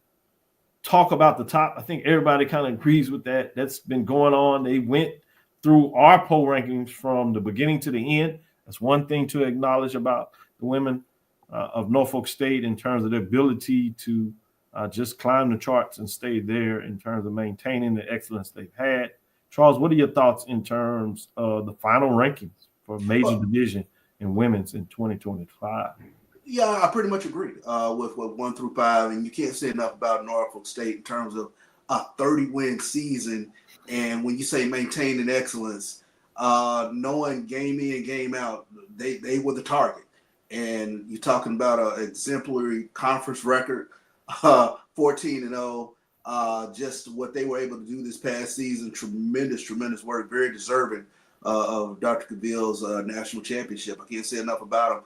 talk about the top. I think everybody kind of agrees with that. That's been going on. They went through our poll rankings from the beginning to the end. That's one thing to acknowledge about the women of Norfolk State in terms of their ability to just climb the charts and stay there in terms of maintaining the excellence they've had. Charles, what are your thoughts in terms of the final rankings for major division in women's in 2025? Yeah, I pretty much agree with 1 through 5. And you can't say enough about Norfolk State in terms of a 30-win season. And when you say maintaining excellence, knowing game in, game out, they were the target. And you're talking about an exemplary conference record, 14-0. Just what they were able to do this past season, tremendous work, very deserving of Dr. Cavil's national championship. I can't say enough about him.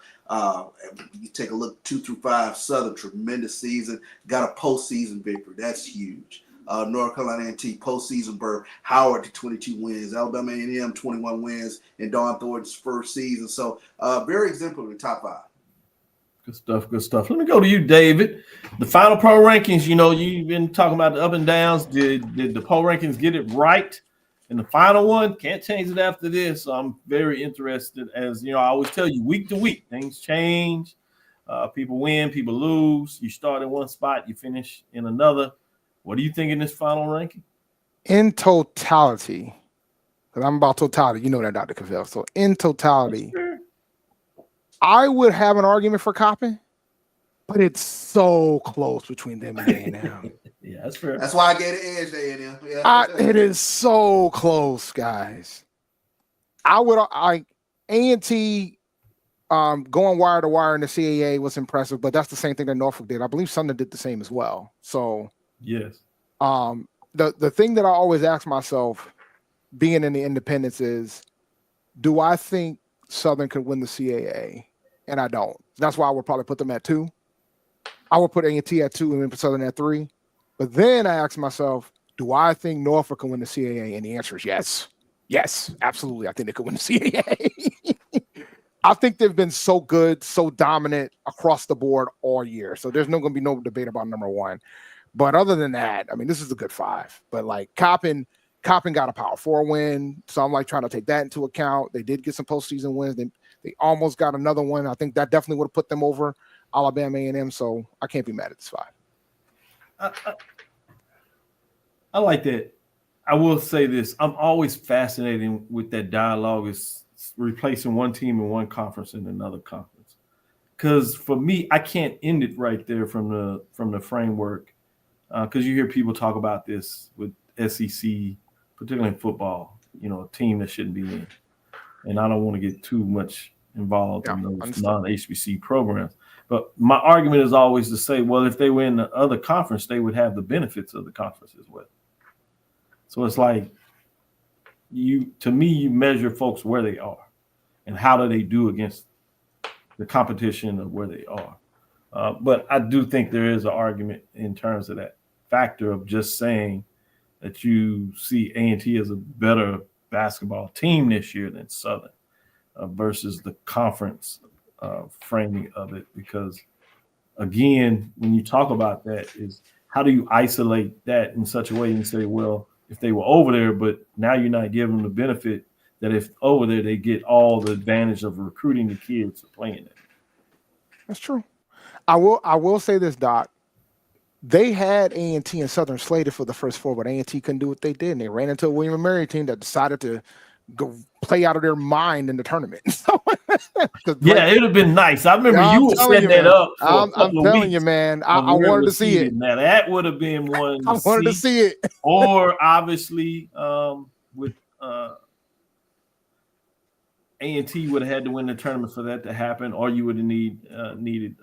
You take a look, 2 through 5, Southern, tremendous season, got a postseason victory. That's huge. North Carolina A&T postseason berth, Howard to 22 wins, Alabama A&M 21 wins in Dawn Thornton's first season. So very exemplary, top 5. Good stuff. Let me go to you, David. The final poll rankings, you've been talking about the up and downs. Did the poll rankings get it right? And the final one, can't change it after this. So I'm very interested. As you know, I always tell you, week to week, things change. People win, people lose. You start in one spot, you finish in another. What do you think in this final ranking? In totality, because I'm about totality, you know that, Dr. Cavil. So in totality, I would have an argument for Coppin, but it's so close between them and A&M. Yeah, that's fair. That's why I gave the edge to A&M. Yeah. It is so close, guys. A&T going wire to wire in the CAA was impressive, but that's the same thing that Norfolk did. I believe Southern did the same as well. So yes. The thing that I always ask myself, being in the independents, is, do I think Southern could win the CAA? And I don't. That's why I would probably put them at 2. I would put A&T at 2 and then put Southern at 3. But then I ask myself, do I think Norfolk can win the CAA? And the answer is yes. Yes, absolutely. I think they could win the CAA. I think they've been so good, so dominant across the board all year. So there's going to be no debate about number 1. But other than that, I mean, this is a good 5. But like Coppin got a Power 4 win. So I'm like trying to take that into account. They did get some postseason wins. They almost got another one. I think that definitely would have put them over Alabama A&M. So I can't be mad at this 5. I like that. I will say this. I'm always fascinated with that dialogue is replacing one team in one conference in another conference. Because for me, I can't end it right there from the framework. Because you hear people talk about this with SEC, particularly in football, you know, a team that shouldn't be in. And I don't want to get too much involved in those non-HBC programs. But my argument is always to say, well, if they were in the other conference, they would have the benefits of the conference as well. So it's like you measure folks where they are and how do they do against the competition of where they are. But I do think there is an argument in terms of that factor of just saying that you see A&T as a better basketball team this year than Southern versus the conference framing of it. Because, again, when you talk about that, is how do you isolate that in such a way and say, well, if they were over there, but now you're not giving them the benefit that if over there, they get all the advantage of recruiting the kids to playing it. That's true. I will say this, Doc. They had A&T and Southern slated for the first 4, but A&T couldn't do what they did, and they ran into a William & Mary team that decided to go play out of their mind in the tournament. Yeah, it would have been nice. I remember you were setting that up for a couple I'm of telling weeks you, man. I wanted to see it. Now that would have been one. I wanted to see it. Or obviously, with A&T would have had to win the tournament for that to happen, or you would have needed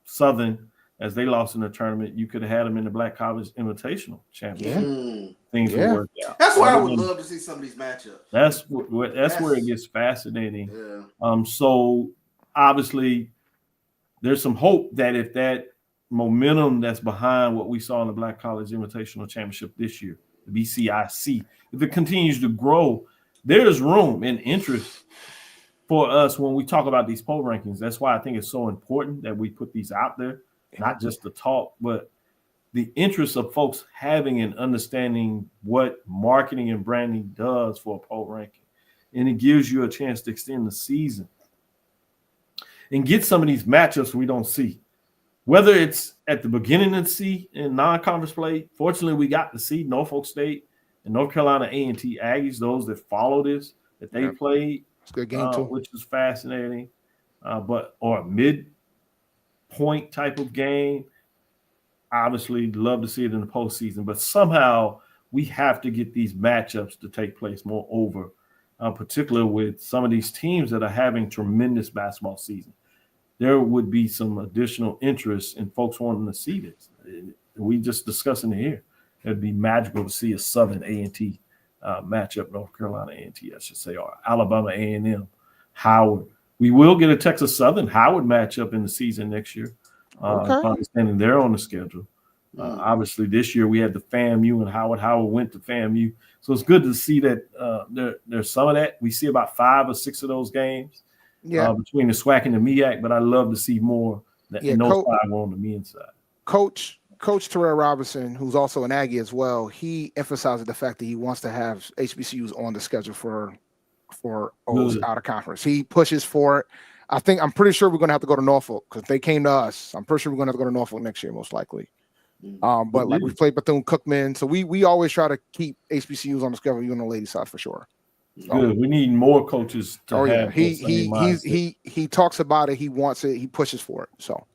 Southern. As they lost in the tournament, you could have had them in the Black College Invitational Championship. Yeah. Things would work out. That's why I would love to see some of these matchups. That's where it gets fascinating. Yeah. So obviously, there's some hope that if that momentum that's behind what we saw in the Black College Invitational Championship this year, the BCIC, if it continues to grow, there's room and interest for us when we talk about these poll rankings. That's why I think it's so important that we put these out there. Not just the talk, but the interest of folks having and understanding what marketing and branding does for a poll ranking. And it gives you a chance to extend the season and get some of these matchups we don't see. Whether it's at the beginning of the season in non-conference play, fortunately we got to see Norfolk State and North Carolina A&T Aggies, those that follow this, that they played, it's a good game too, which was fascinating. Or a mid-point type of game. Obviously, love to see it in the postseason, but somehow we have to get these matchups to take place more over, particularly with some of these teams that are having tremendous basketball season. There would be some additional interest in folks wanting to see this. We just discussing it here. It'd be magical to see a Southern A&T matchup, North Carolina A&T, I should say, or Alabama A&M, Howard. We will get a Texas Southern Howard matchup in the season next year. Understanding they're on the schedule. Obviously, this year we had the FAMU and Howard. Howard went to FAMU. So it's good to see that there's some of that. We see about 5 or 6 of those games between the SWAC and the MEAC, but I love to see more that those 5 are on the men's side. Coach, Coach Terrell Robinson, who's also an Aggie as well, he emphasizes the fact that he wants to have HBCUs on the schedule for O's out of conference. He pushes for it. I'm pretty sure we're going to have to go to Norfolk because they came to us. I'm pretty sure we're going to have to go to Norfolk next year, most likely. But like we've played Bethune-Cookman, so we always try to keep HBCUs on the schedule, even on the ladies' side for sure. So, good. We need more coaches to have. Yeah. He talks about it. He wants it. He pushes for it. So,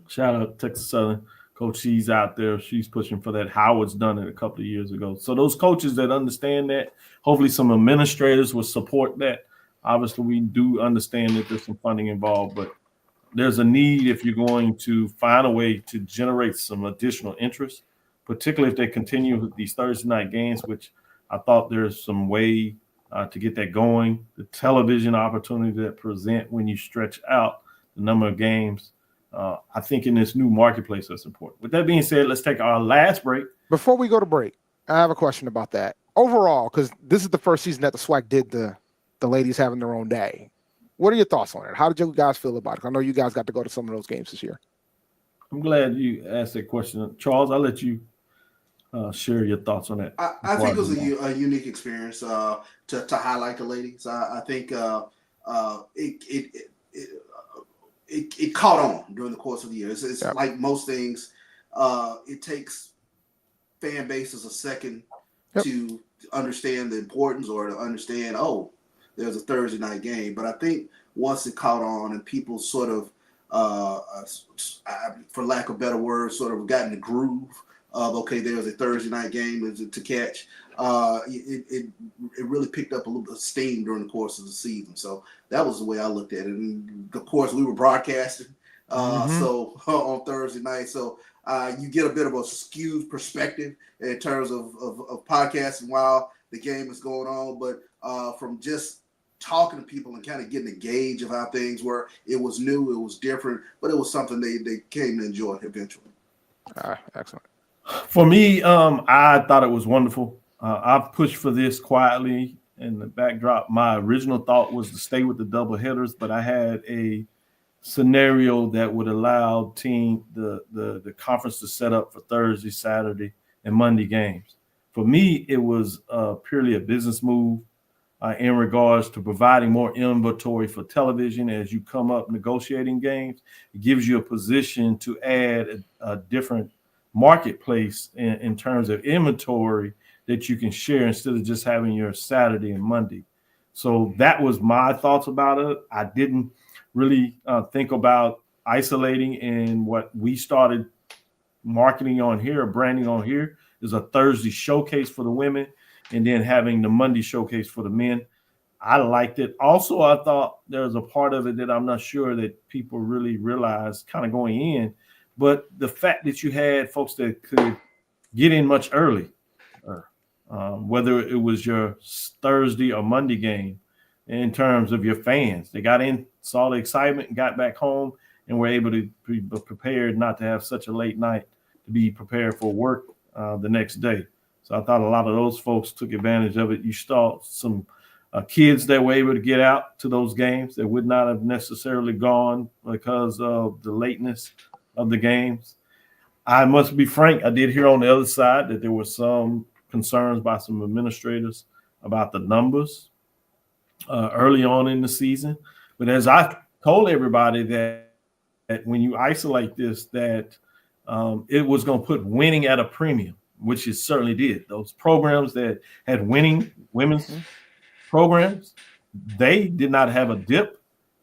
shout out Texas Southern. Coach, she's out there. She's pushing for that. Howard's done it a couple of years ago. So those coaches that understand that, hopefully some administrators will support that. Obviously, we do understand that there's some funding involved, but there's a need if you're going to find a way to generate some additional interest, particularly if they continue with these Thursday night games, which I thought there's some way to get that going. The television opportunity that present when you stretch out the number of games. I think in this new marketplace, that's important. With that being said, let's take our last break. Before we go to break, I have a question about that. Overall, because this is the first season that the SWAC did the ladies having their own day. What are your thoughts on it? How did you guys feel about it? I know you guys got to go to some of those games this year. I'm glad you asked that question. Charles, I'll let you share your thoughts on that. I think it was a unique experience to highlight the ladies. I think it caught on during the course of the year. It's like most things. It takes fan bases a second to understand the importance or to understand, there's a Thursday night game. But I think once it caught on and people sort of, for lack of better words, sort of got in the groove of, okay, there's a Thursday night game to catch, it really picked up a little bit of steam during the course of the season. So that was the way I looked at it. And of course, we were broadcasting so on Thursday night. So you get a bit of a skewed perspective in terms of podcasting while the game is going on. But from just talking to people and kind of getting a gauge of how things were, it was new, it was different, but it was something they came to enjoy eventually. Excellent. For me, I thought it was wonderful. I've pushed for this quietly in the backdrop. My original thought was to stay with the double headers, but I had a scenario that would allow the conference to set up for Thursday, Saturday, and Monday games. For me, it was purely a business move in regards to providing more inventory for television as you come up negotiating games. It gives you a position to add a different marketplace in terms of inventory that you can share instead of just having your Saturday and Monday. So that was my thoughts about it. I didn't really think about isolating, and what we started marketing on here, branding on here, is a Thursday showcase for the women and then having the Monday showcase for the men. I liked it. Also, I thought there was a part of it that I'm not sure that people really realized kind of going in, but the fact that you had folks that could get in much early, whether it was your Thursday or Monday game, in terms of your fans. They got in, saw the excitement, and got back home, and were able to be prepared not to have such a late night, to be prepared for work the next day. So I thought a lot of those folks took advantage of it. You saw some kids that were able to get out to those games that would not have necessarily gone because of the lateness of the games. I must be frank, I did hear on the other side that there were some concerns by some administrators about the numbers early on in the season. But as I told everybody that when you isolate this, that it was going to put winning at a premium, which it certainly did. Those programs that had winning women's programs, they did not have a dip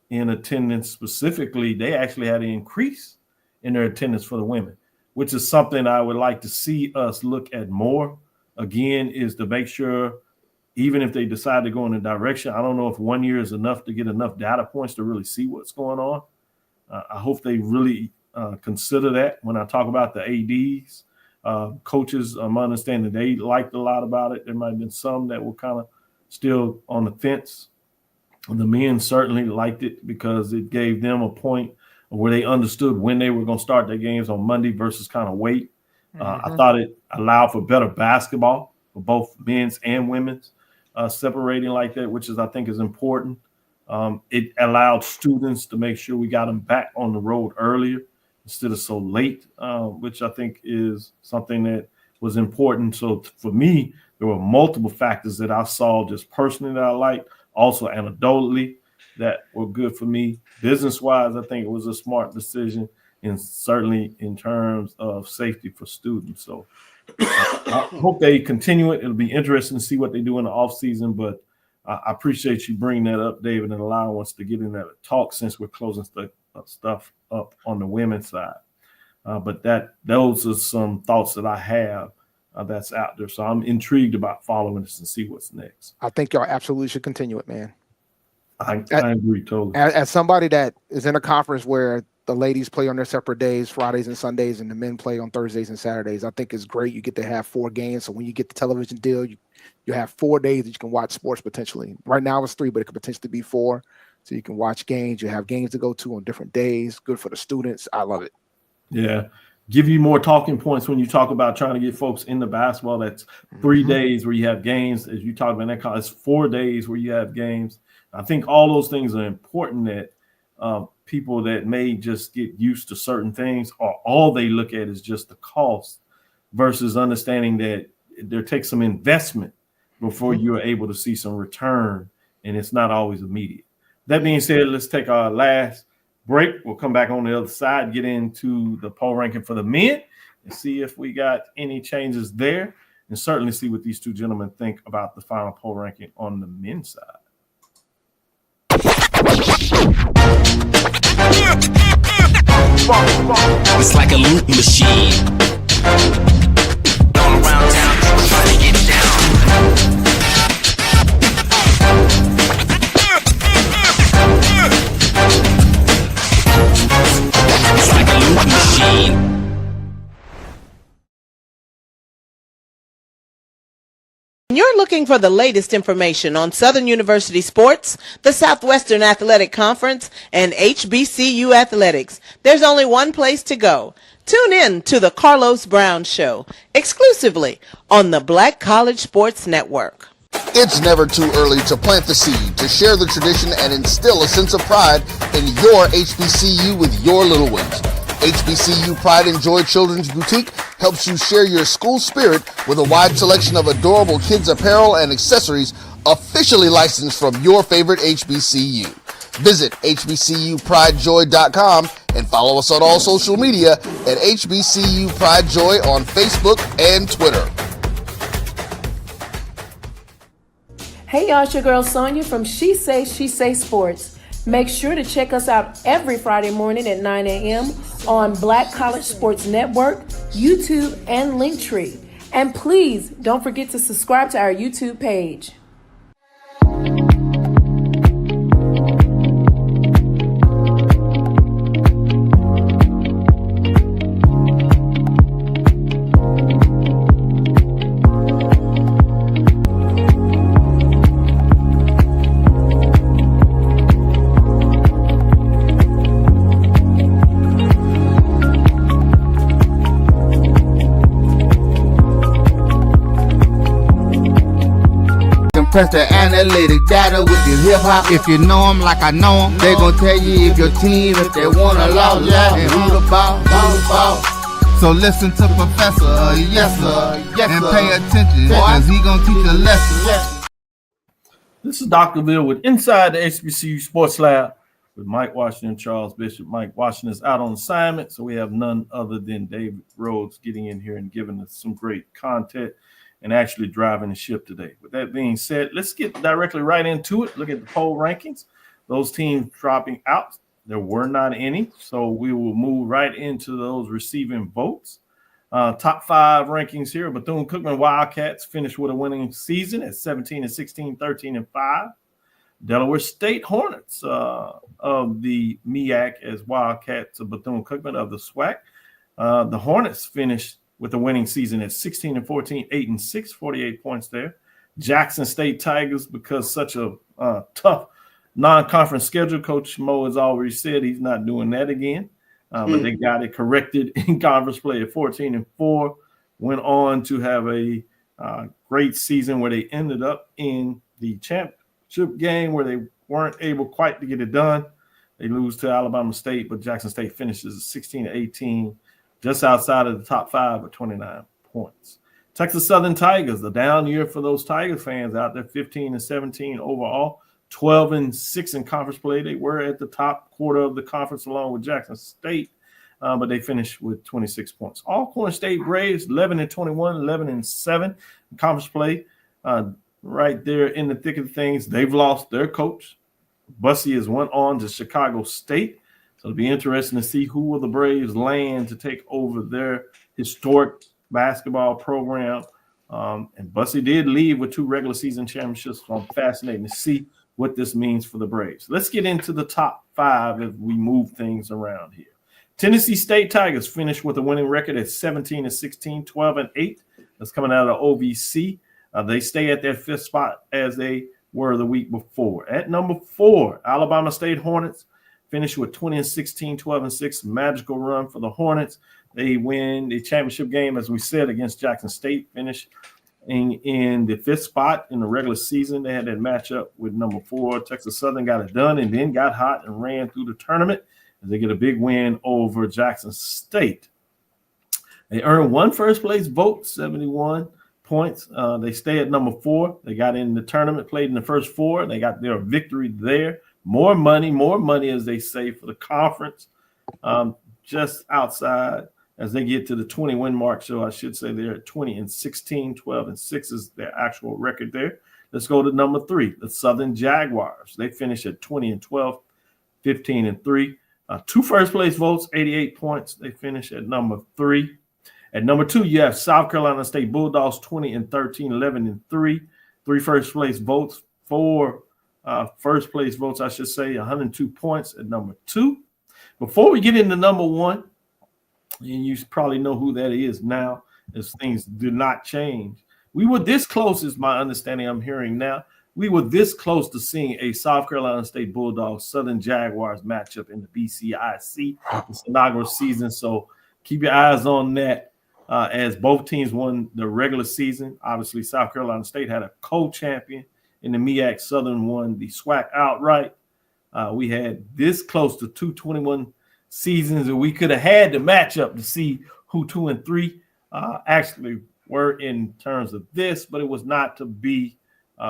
in attendance specifically. They actually had an increase in their attendance for the women, which is something I would like to see us look at more. Again, is to make sure, even if they decide to go in a direction, I don't know if 1 year is enough to get enough data points to really see what's going on. I hope they really consider that when I talk about the ADs. Coaches, I'm understanding they liked a lot about it. There might have been some that were kind of still on the fence. And the men certainly liked it because it gave them a point where they understood when they were going to start their games on Monday versus kind of wait. I thought it allowed for better basketball for both men's and women's, separating like that, which is, I think, is important. It allowed students to make sure we got them back on the road earlier instead of so late, which I think is something that was important. So for me, there were multiple factors that I saw just personally that I liked, also anecdotally that were good for me. Business-wise, I think it was a smart decision, and certainly in terms of safety for students. So I hope they continue it. It'll be interesting to see what they do in the offseason, but I appreciate you bringing that up, David, and allowing us to get in that talk since we're closing stuff up on the women's side. But those are some thoughts that I have that's out there. So I'm intrigued about following this and see what's next. I think y'all absolutely should continue it, man. I agree totally. As somebody that is in a conference where the ladies play on their separate days, Fridays and Sundays, and the men play on Thursdays and Saturdays, I think it's great. You get to have 4 games. So when you get the television deal, you have 4 days that you can watch sports potentially. Right now it's 3, but it could potentially be 4. So you can watch games. You have games to go to on different days. Good for the students. I love it. Yeah. Give you more talking points when you talk about trying to get folks into basketball. That's 3 days where you have games. As you talk about that, it's 4 days where you have games. I think all those things are important that people that may just get used to certain things, or all they look at is just the cost, versus understanding that there takes some investment before you're able to see some return, and it's not always immediate. That being said, let's take our last break. We'll come back on the other side, get into the poll ranking for the men, and see if we got any changes there, and certainly see what these two gentlemen think about the final poll ranking on the men's side. It's like a loop machine. All around town, people trying to get down. It's like a loop machine. You're looking for the latest information on Southern University sports, the Southwestern Athletic Conference, and HBCU athletics. There's only one place to go. Tune in to the Carlos Brown Show, exclusively on the Black College Sports Network. It's never too early to plant the seed, to share the tradition, and instill a sense of pride in your HBCU with your little ones. HBCU Pride and Joy Children's Boutique helps you share your school spirit with a wide selection of adorable kids apparel and accessories officially licensed from your favorite HBCU. Visit hbcupridejoy.com and follow us on all social media at HBCU Pride Joy on Facebook and Twitter. Hey y'all, it's your girl Sonia from She Say Sports. Make sure to check us out every Friday morning at 9 a.m. on Black College Sports Network, YouTube, and Linktree. And please don't forget to subscribe to our YouTube page. Press the analytic data with your hip hop. If you know them like I know them, they gon' tell you if your team, if they wanna lost, and who the ball. So listen to Professor, yes sir, and pay attention, cause he gon' teach a lesson. This is Dr. Bill with Inside the HBCU Sports Lab with Mike Washington and Charles Bishop. Mike Washington is out on assignment, so we have none other than David Rhodes getting in here and giving us some great content and actually driving the ship today. With that being said, let's get directly right into it. Look at the poll rankings. Those teams dropping out. There were not any, so we will move right into those receiving votes. Top 5 rankings here. Bethune-Cookman Wildcats finished with a winning season at 17-16, 13-5. Delaware State Hornets of the MEAC as Wildcats of Bethune-Cookman of the SWAC. The Hornets finished with a winning season at 16-14, 8-6, 48 points there. Jackson State Tigers, because such a tough non-conference schedule, Coach Mo has already said he's not doing that again. But they got it corrected in conference play at 14-4. Went on to have a great season where they ended up in the championship game where they weren't able quite to get it done. They lose to Alabama State, but Jackson State finishes 16-18, just outside of the top 5 with 29 points. Texas Southern Tigers, the down year for those Tiger fans out there, 15-17 overall, 12-6 in conference play. They were at the top quarter of the conference along with Jackson State, but they finished with 26 points. Alcorn State Braves, 11-21, 11-7 in conference play. Right there in the thick of things, they've lost their coach. Bussey has went on to Chicago State. So it'll be interesting to see who will the Braves land to take over their historic basketball program. And Bussey did leave with 2 regular season championships. So I'm fascinated to see what this means for the Braves. Let's get into the top 5 as we move things around here. Tennessee State Tigers finished with a winning record at 17-16, 12-8. That's coming out of OVC. They stay at their 5th spot as they were the week before. At number 4, Alabama State Hornets finished with 20-16, 12-6, magical run for the Hornets. They win the championship game, as we said, against Jackson State, finishing in the 5th spot in the regular season. They had that matchup with number 4. Texas Southern got it done and then got hot and ran through the tournament as they get a big win over Jackson State. They earned 1 first-place vote, 71 points. They stay at number 4. They got in the tournament, played in the first 4. They got their victory there. More money, as they say, for the conference, just outside as they get to the 20-win mark. So I should say they're at 20-16, 12-6 is their actual record there. Let's go to number 3, the Southern Jaguars. They finish at 20-12, 15-3. 2 first-place votes, 88 points. They finish at number 3. At number 2, you have South Carolina State Bulldogs, 20-13, 11-3. 3 first-place votes, 4 first-place votes, I should say, 102 points at number 2. Before we get into number 1, and you probably know who that is now, as things do not change. We were this close, is my understanding I'm hearing now. We were this close to seeing a South Carolina State Bulldogs Southern Jaguars matchup in the BCIC this inaugural season. So keep your eyes on that as both teams won the regular season. Obviously, South Carolina State had a co-champion in the MEAC. Southern won the SWAC outright. We had this close to 221 seasons, and we could have had the matchup to see who 2 and 3 actually were in terms of this, but it was not to be.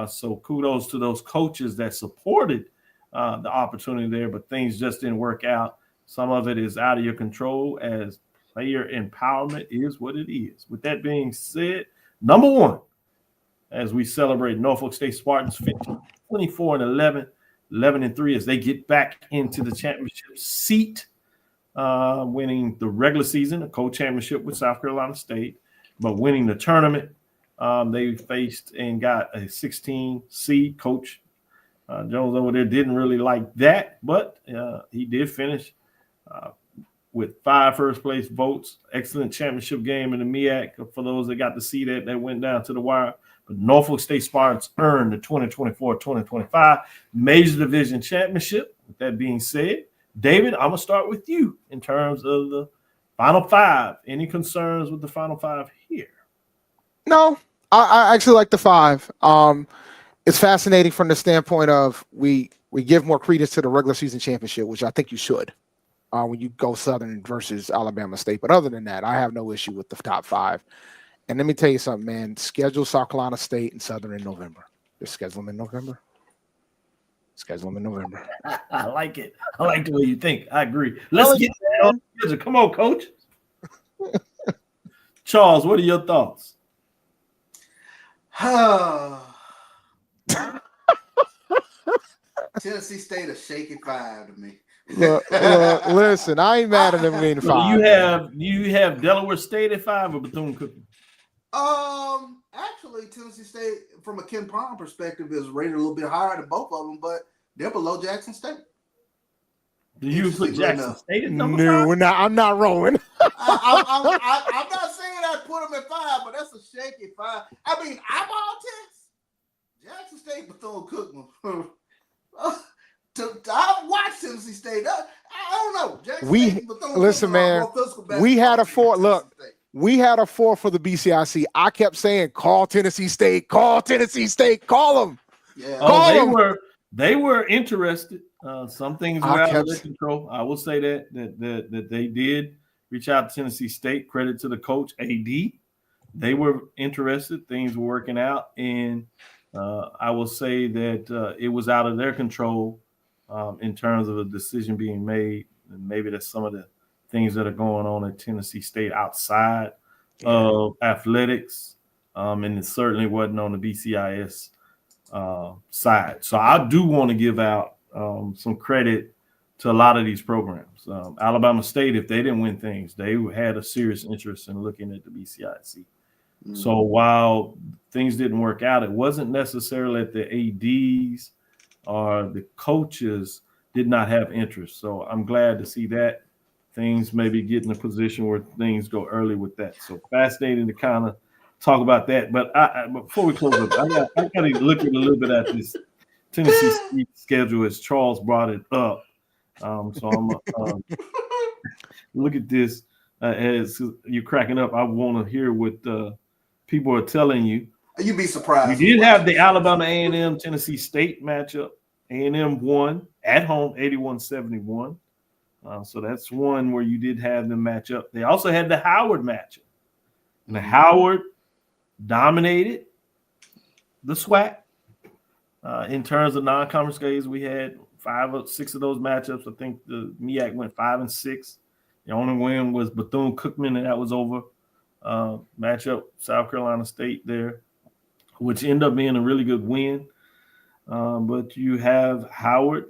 So kudos to those coaches that supported the opportunity there, but things just didn't work out. Some of it is out of your control, as player empowerment is what it is. With that being said, number 1, as we celebrate Norfolk State Spartans 24-11, 11-3 as they get back into the championship seat, winning the regular season, a co-championship with South Carolina State, but winning the tournament. They faced and got a 16 seed. Coach Jones over there didn't really like that, but he did finish with 5 first-place votes. Excellent championship game in the MEAC for those that got to see that. That went down to the wire. But Norfolk State Spartans earned the 2024-2025 Major Division Championship. With that being said, David, I'm going to start with you in terms of the Final 5. Any concerns with the Final 5 here? No, I actually like the 5. It's fascinating from the standpoint of we give more credence to the regular season championship, which I think you should when you go Southern versus Alabama State. But other than that, I have no issue with the top 5. And let me tell you something, man. Schedule South Carolina State and Southern in November. Just schedule them in November. I like it. I like the way you think. I agree. Let's get that. Come on, Coach. Charles, what are your thoughts? Tennessee State a shaky 5 to me. Listen, I ain't mad at them being 5. You have Delaware State at 5 or Bethune-Cookman? Actually, Tennessee State, from a Ken Palm perspective, is rated a little bit higher than both of them, but they're below Jackson State. Do you put Jackson State at number 5? No, I'm not rolling. I'm not saying I put them at 5, but that's a shaky 5. I mean, eyeball test. Jackson State, Bethune-Cookman. I've watched Tennessee State. I don't know. Jackson State, listen, man. We had a 4. Look, we had a 4 for the BCIC. I kept saying, call Tennessee State, call Tennessee State, call them. Yeah. They were interested. Some things were out of their control. I will say that they did reach out to Tennessee State. Credit to the coach, AD. They were interested. Things were working out, and I will say that it was out of their control in terms of a decision being made. And maybe that's some of the things that are going on at Tennessee State outside of athletics, and it certainly wasn't on the BCIS side. So I do want to give out some credit to a lot of these programs. Alabama State, if they didn't win things, they had a serious interest in looking at the BCIC. So while things didn't work out, it wasn't necessarily that the ADs or the coaches did not have interest. So I'm glad to see that things maybe get in a position where things go early with that. So fascinating to kind of talk about that. But before we close up, I got to look at a little bit at this Tennessee State schedule as Charles brought it up. So I'm look at this as you're cracking up. I want to hear what people are telling you. You'd be surprised. You did have the Alabama A&M Tennessee State matchup. A&M won at home 81-71. So that's one where you did have them match up. They also had the Howard matchup. And the Howard dominated the SWAC. In terms of non-conference games, we had 5 or 6 of those matchups. I think the MEAC went 5-6. The only win was Bethune-Cookman, and that was over. Matchup South Carolina State there, which ended up being a really good win. But you have Howard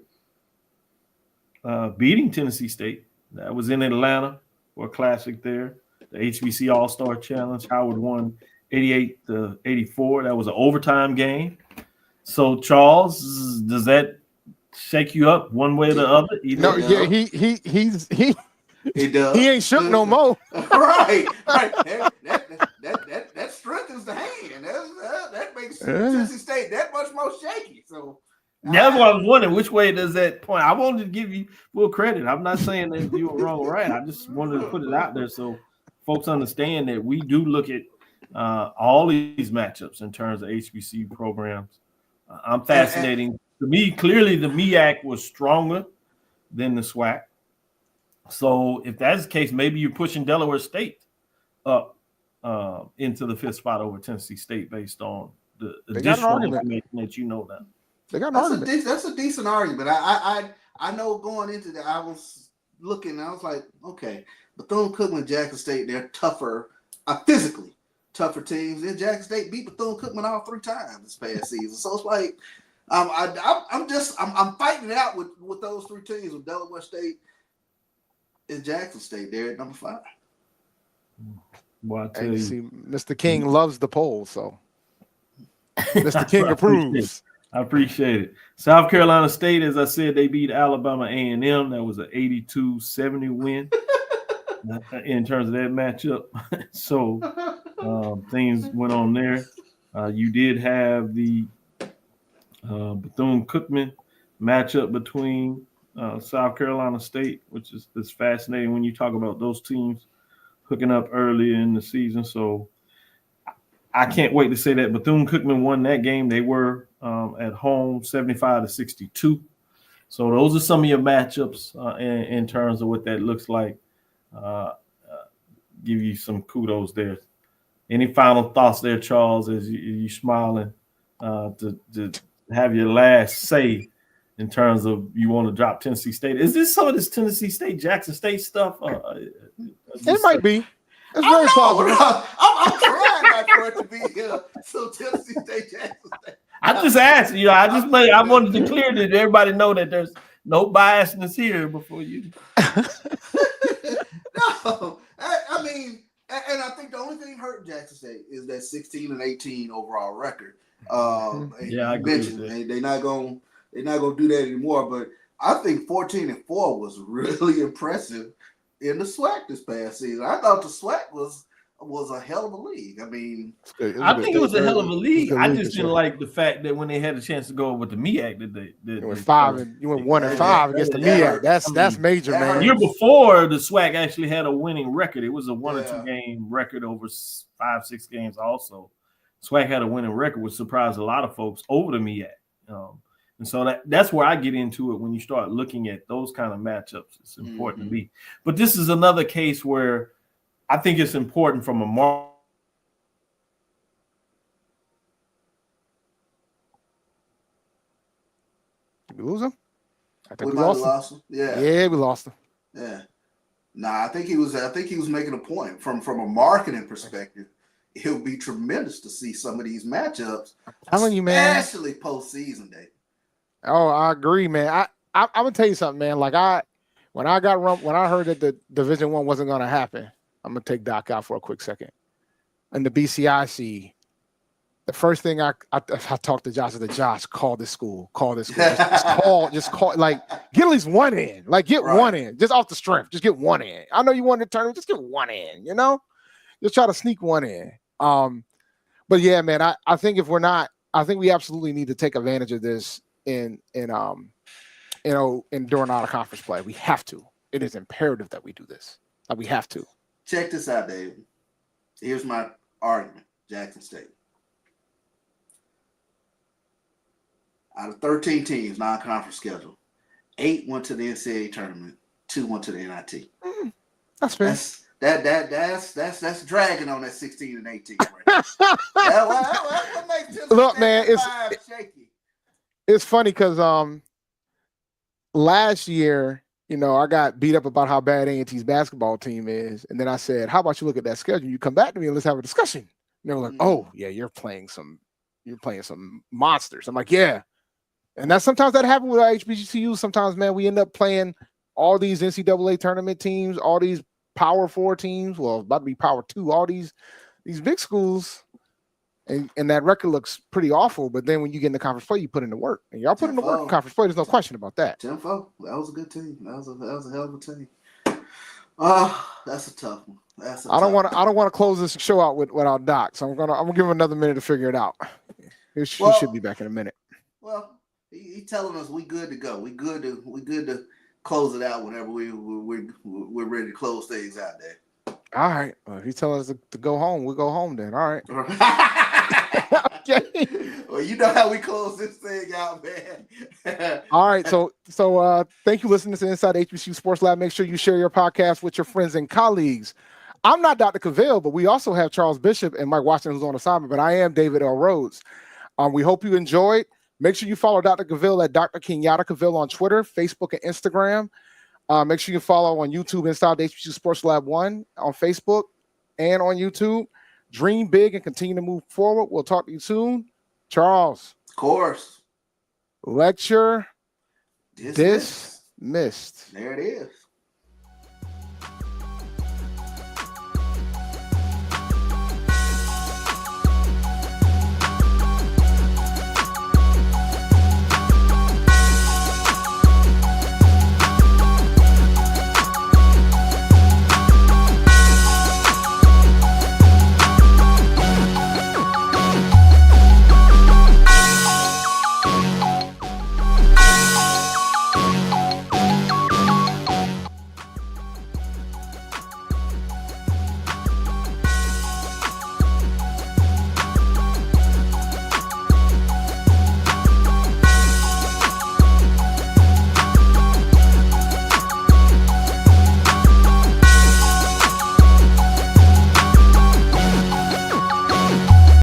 beating Tennessee State. That was in Atlanta for a classic there. The HBC All-Star Challenge. Howard won 88-84. That was an overtime game. So, Charles, does that shake you up one way or the other? He does. He ain't shook no more. Right. That strengthens the hand. That makes Tennessee State that much more shaky. So that's what I was wondering. Which way does that point? I wanted to give you full credit. I'm not saying that you were wrong or right. I just wanted to put it out there so folks understand that we do look at all these matchups in terms of HBCU programs. I'm fascinating. To me, clearly the MEAC was stronger than the SWAC. So if that's the case, maybe you're pushing Delaware State up into the 5th spot over Tennessee State based on the additional information that you know now. They got that's a decent argument. I know going into that, I was looking, I was like, okay, Bethune-Cookman, Jackson State, they're tougher, physically tougher teams. And Jackson State beat Bethune-Cookman all 3 times this past season. So it's like I'm fighting it out with those 3 teams, with Delaware State and Jackson State. They're at number 5. Well, I tell you, see, Mr. King loves the poll, so Mr. King approves. I appreciate it. South Carolina State, as I said, they beat Alabama A&M. That was an 82-70 win in terms of that matchup. So things went on there. You did have the Bethune-Cookman matchup between South Carolina State, which is fascinating when you talk about those teams hooking up early in the season. So I can't wait to say that Bethune-Cookman won that game. They were at home 75-62. So those are some of your matchups in terms of what that looks like. Give you some kudos there. Any final thoughts there, Charles, as you smiling to have your last say in terms of you want to drop Tennessee State? Is this some of this Tennessee State, Jackson State stuff? It might be. It's very possible. I'm trying not for it to be so Tennessee State, Jackson State. I just asked, I wanted to clear that everybody know that there's no biasness here before you. No, I mean, and I think the only thing hurting Jackson State is that 16-18 overall record. Yeah, I agree with that. They're not gonna do that anymore. But I think 14-4 was really impressive in the SWAC this past season. I thought the SWAC was a hell of a league. I mean, I think it was a hell of a league. I just didn't like the fact that when they had a chance to go with the MEAC, that you went 5 and you went 1-5 against the MEAC. That's major, man. The year before, the SWAC actually had a winning record. It was a 1 or 2 game record over 5-6 games. Also, SWAC had a winning record, which surprised a lot of folks over the MEAC. And so that's where I get into it when you start looking at those kind of matchups. It's important to me. But this is another case where I think it's important from a market. Did we lose him? I think we might have lost him. Yeah. Yeah, we lost him. Yeah. Nah, I think he was making a point from a marketing perspective. It would be tremendous to see some of these matchups. I'm telling you, man. Especially postseason day. Oh, I agree, man. I'm gonna tell you something, man. Like when I heard that the Division I wasn't gonna happen, I'm gonna take Doc out for a quick second. And the BCIC, the first thing I talked to Josh, I said, Josh, call this school. Just call, like, get at least one in. Like, get one in. Just off the strength. Just get one in. I know you want to turn, just get one in, you know? Just try to sneak one in. But yeah, man, I think I think we absolutely need to take advantage of this in during out of conference play. We have to. It is imperative that we do this. Like, we have to. Check this out, David. Here's my argument. Jackson State. Out of 13 teams, non-conference schedule, 8 went to the NCAA tournament, 2 went to the NIT. That's fair. That's dragging on that 16 and 18. Right? What makes Look, man, shaky? It's funny because last year, you know, I got beat up about how bad A&T's basketball team is, and then I said, "How about you look at that schedule? You come back to me and let's have a discussion." And they were like, "Oh, yeah, you're playing some monsters." I'm like, "Yeah." And sometimes that happens with our HBCU. Sometimes, man, we end up playing all these NCAA tournament teams, all these Power 4 teams. Well, about to be Power 2. All these big schools, and that record looks pretty awful. But then when you get into conference play, you put in the work, and y'all put in the work in conference play. There's no question about that. 10-4. That was a good team. That was a hell of a team. That's a tough one. I don't want to close this show out without Doc. So I'm gonna give him another minute to figure it out. He should be back in a minute. Well, he telling us we good to go. We good to close it out whenever we're ready to close things out there. All right. Well, if he's telling us to go home, we'll go home then. All right. Okay. Well, you know how we close this thing out, man. All right. So thank you, listeners to Inside HBCU Sports Lab. Make sure you share your podcast with your friends and colleagues. I'm not Dr. Cavil, but we also have Charles Bishop and Mike Washington who's on assignment, but I am David L. Rhodes. We hope you enjoyed. Make sure you follow Dr. Cavil at Dr. Kenyatta Cavil on Twitter, Facebook, and Instagram. Make sure you follow on YouTube Inside HBCU Sports Lab 1 on Facebook and on YouTube. Dream big and continue to move forward. We'll talk to you soon. Charles. Of course. Lecture dismissed. There it is.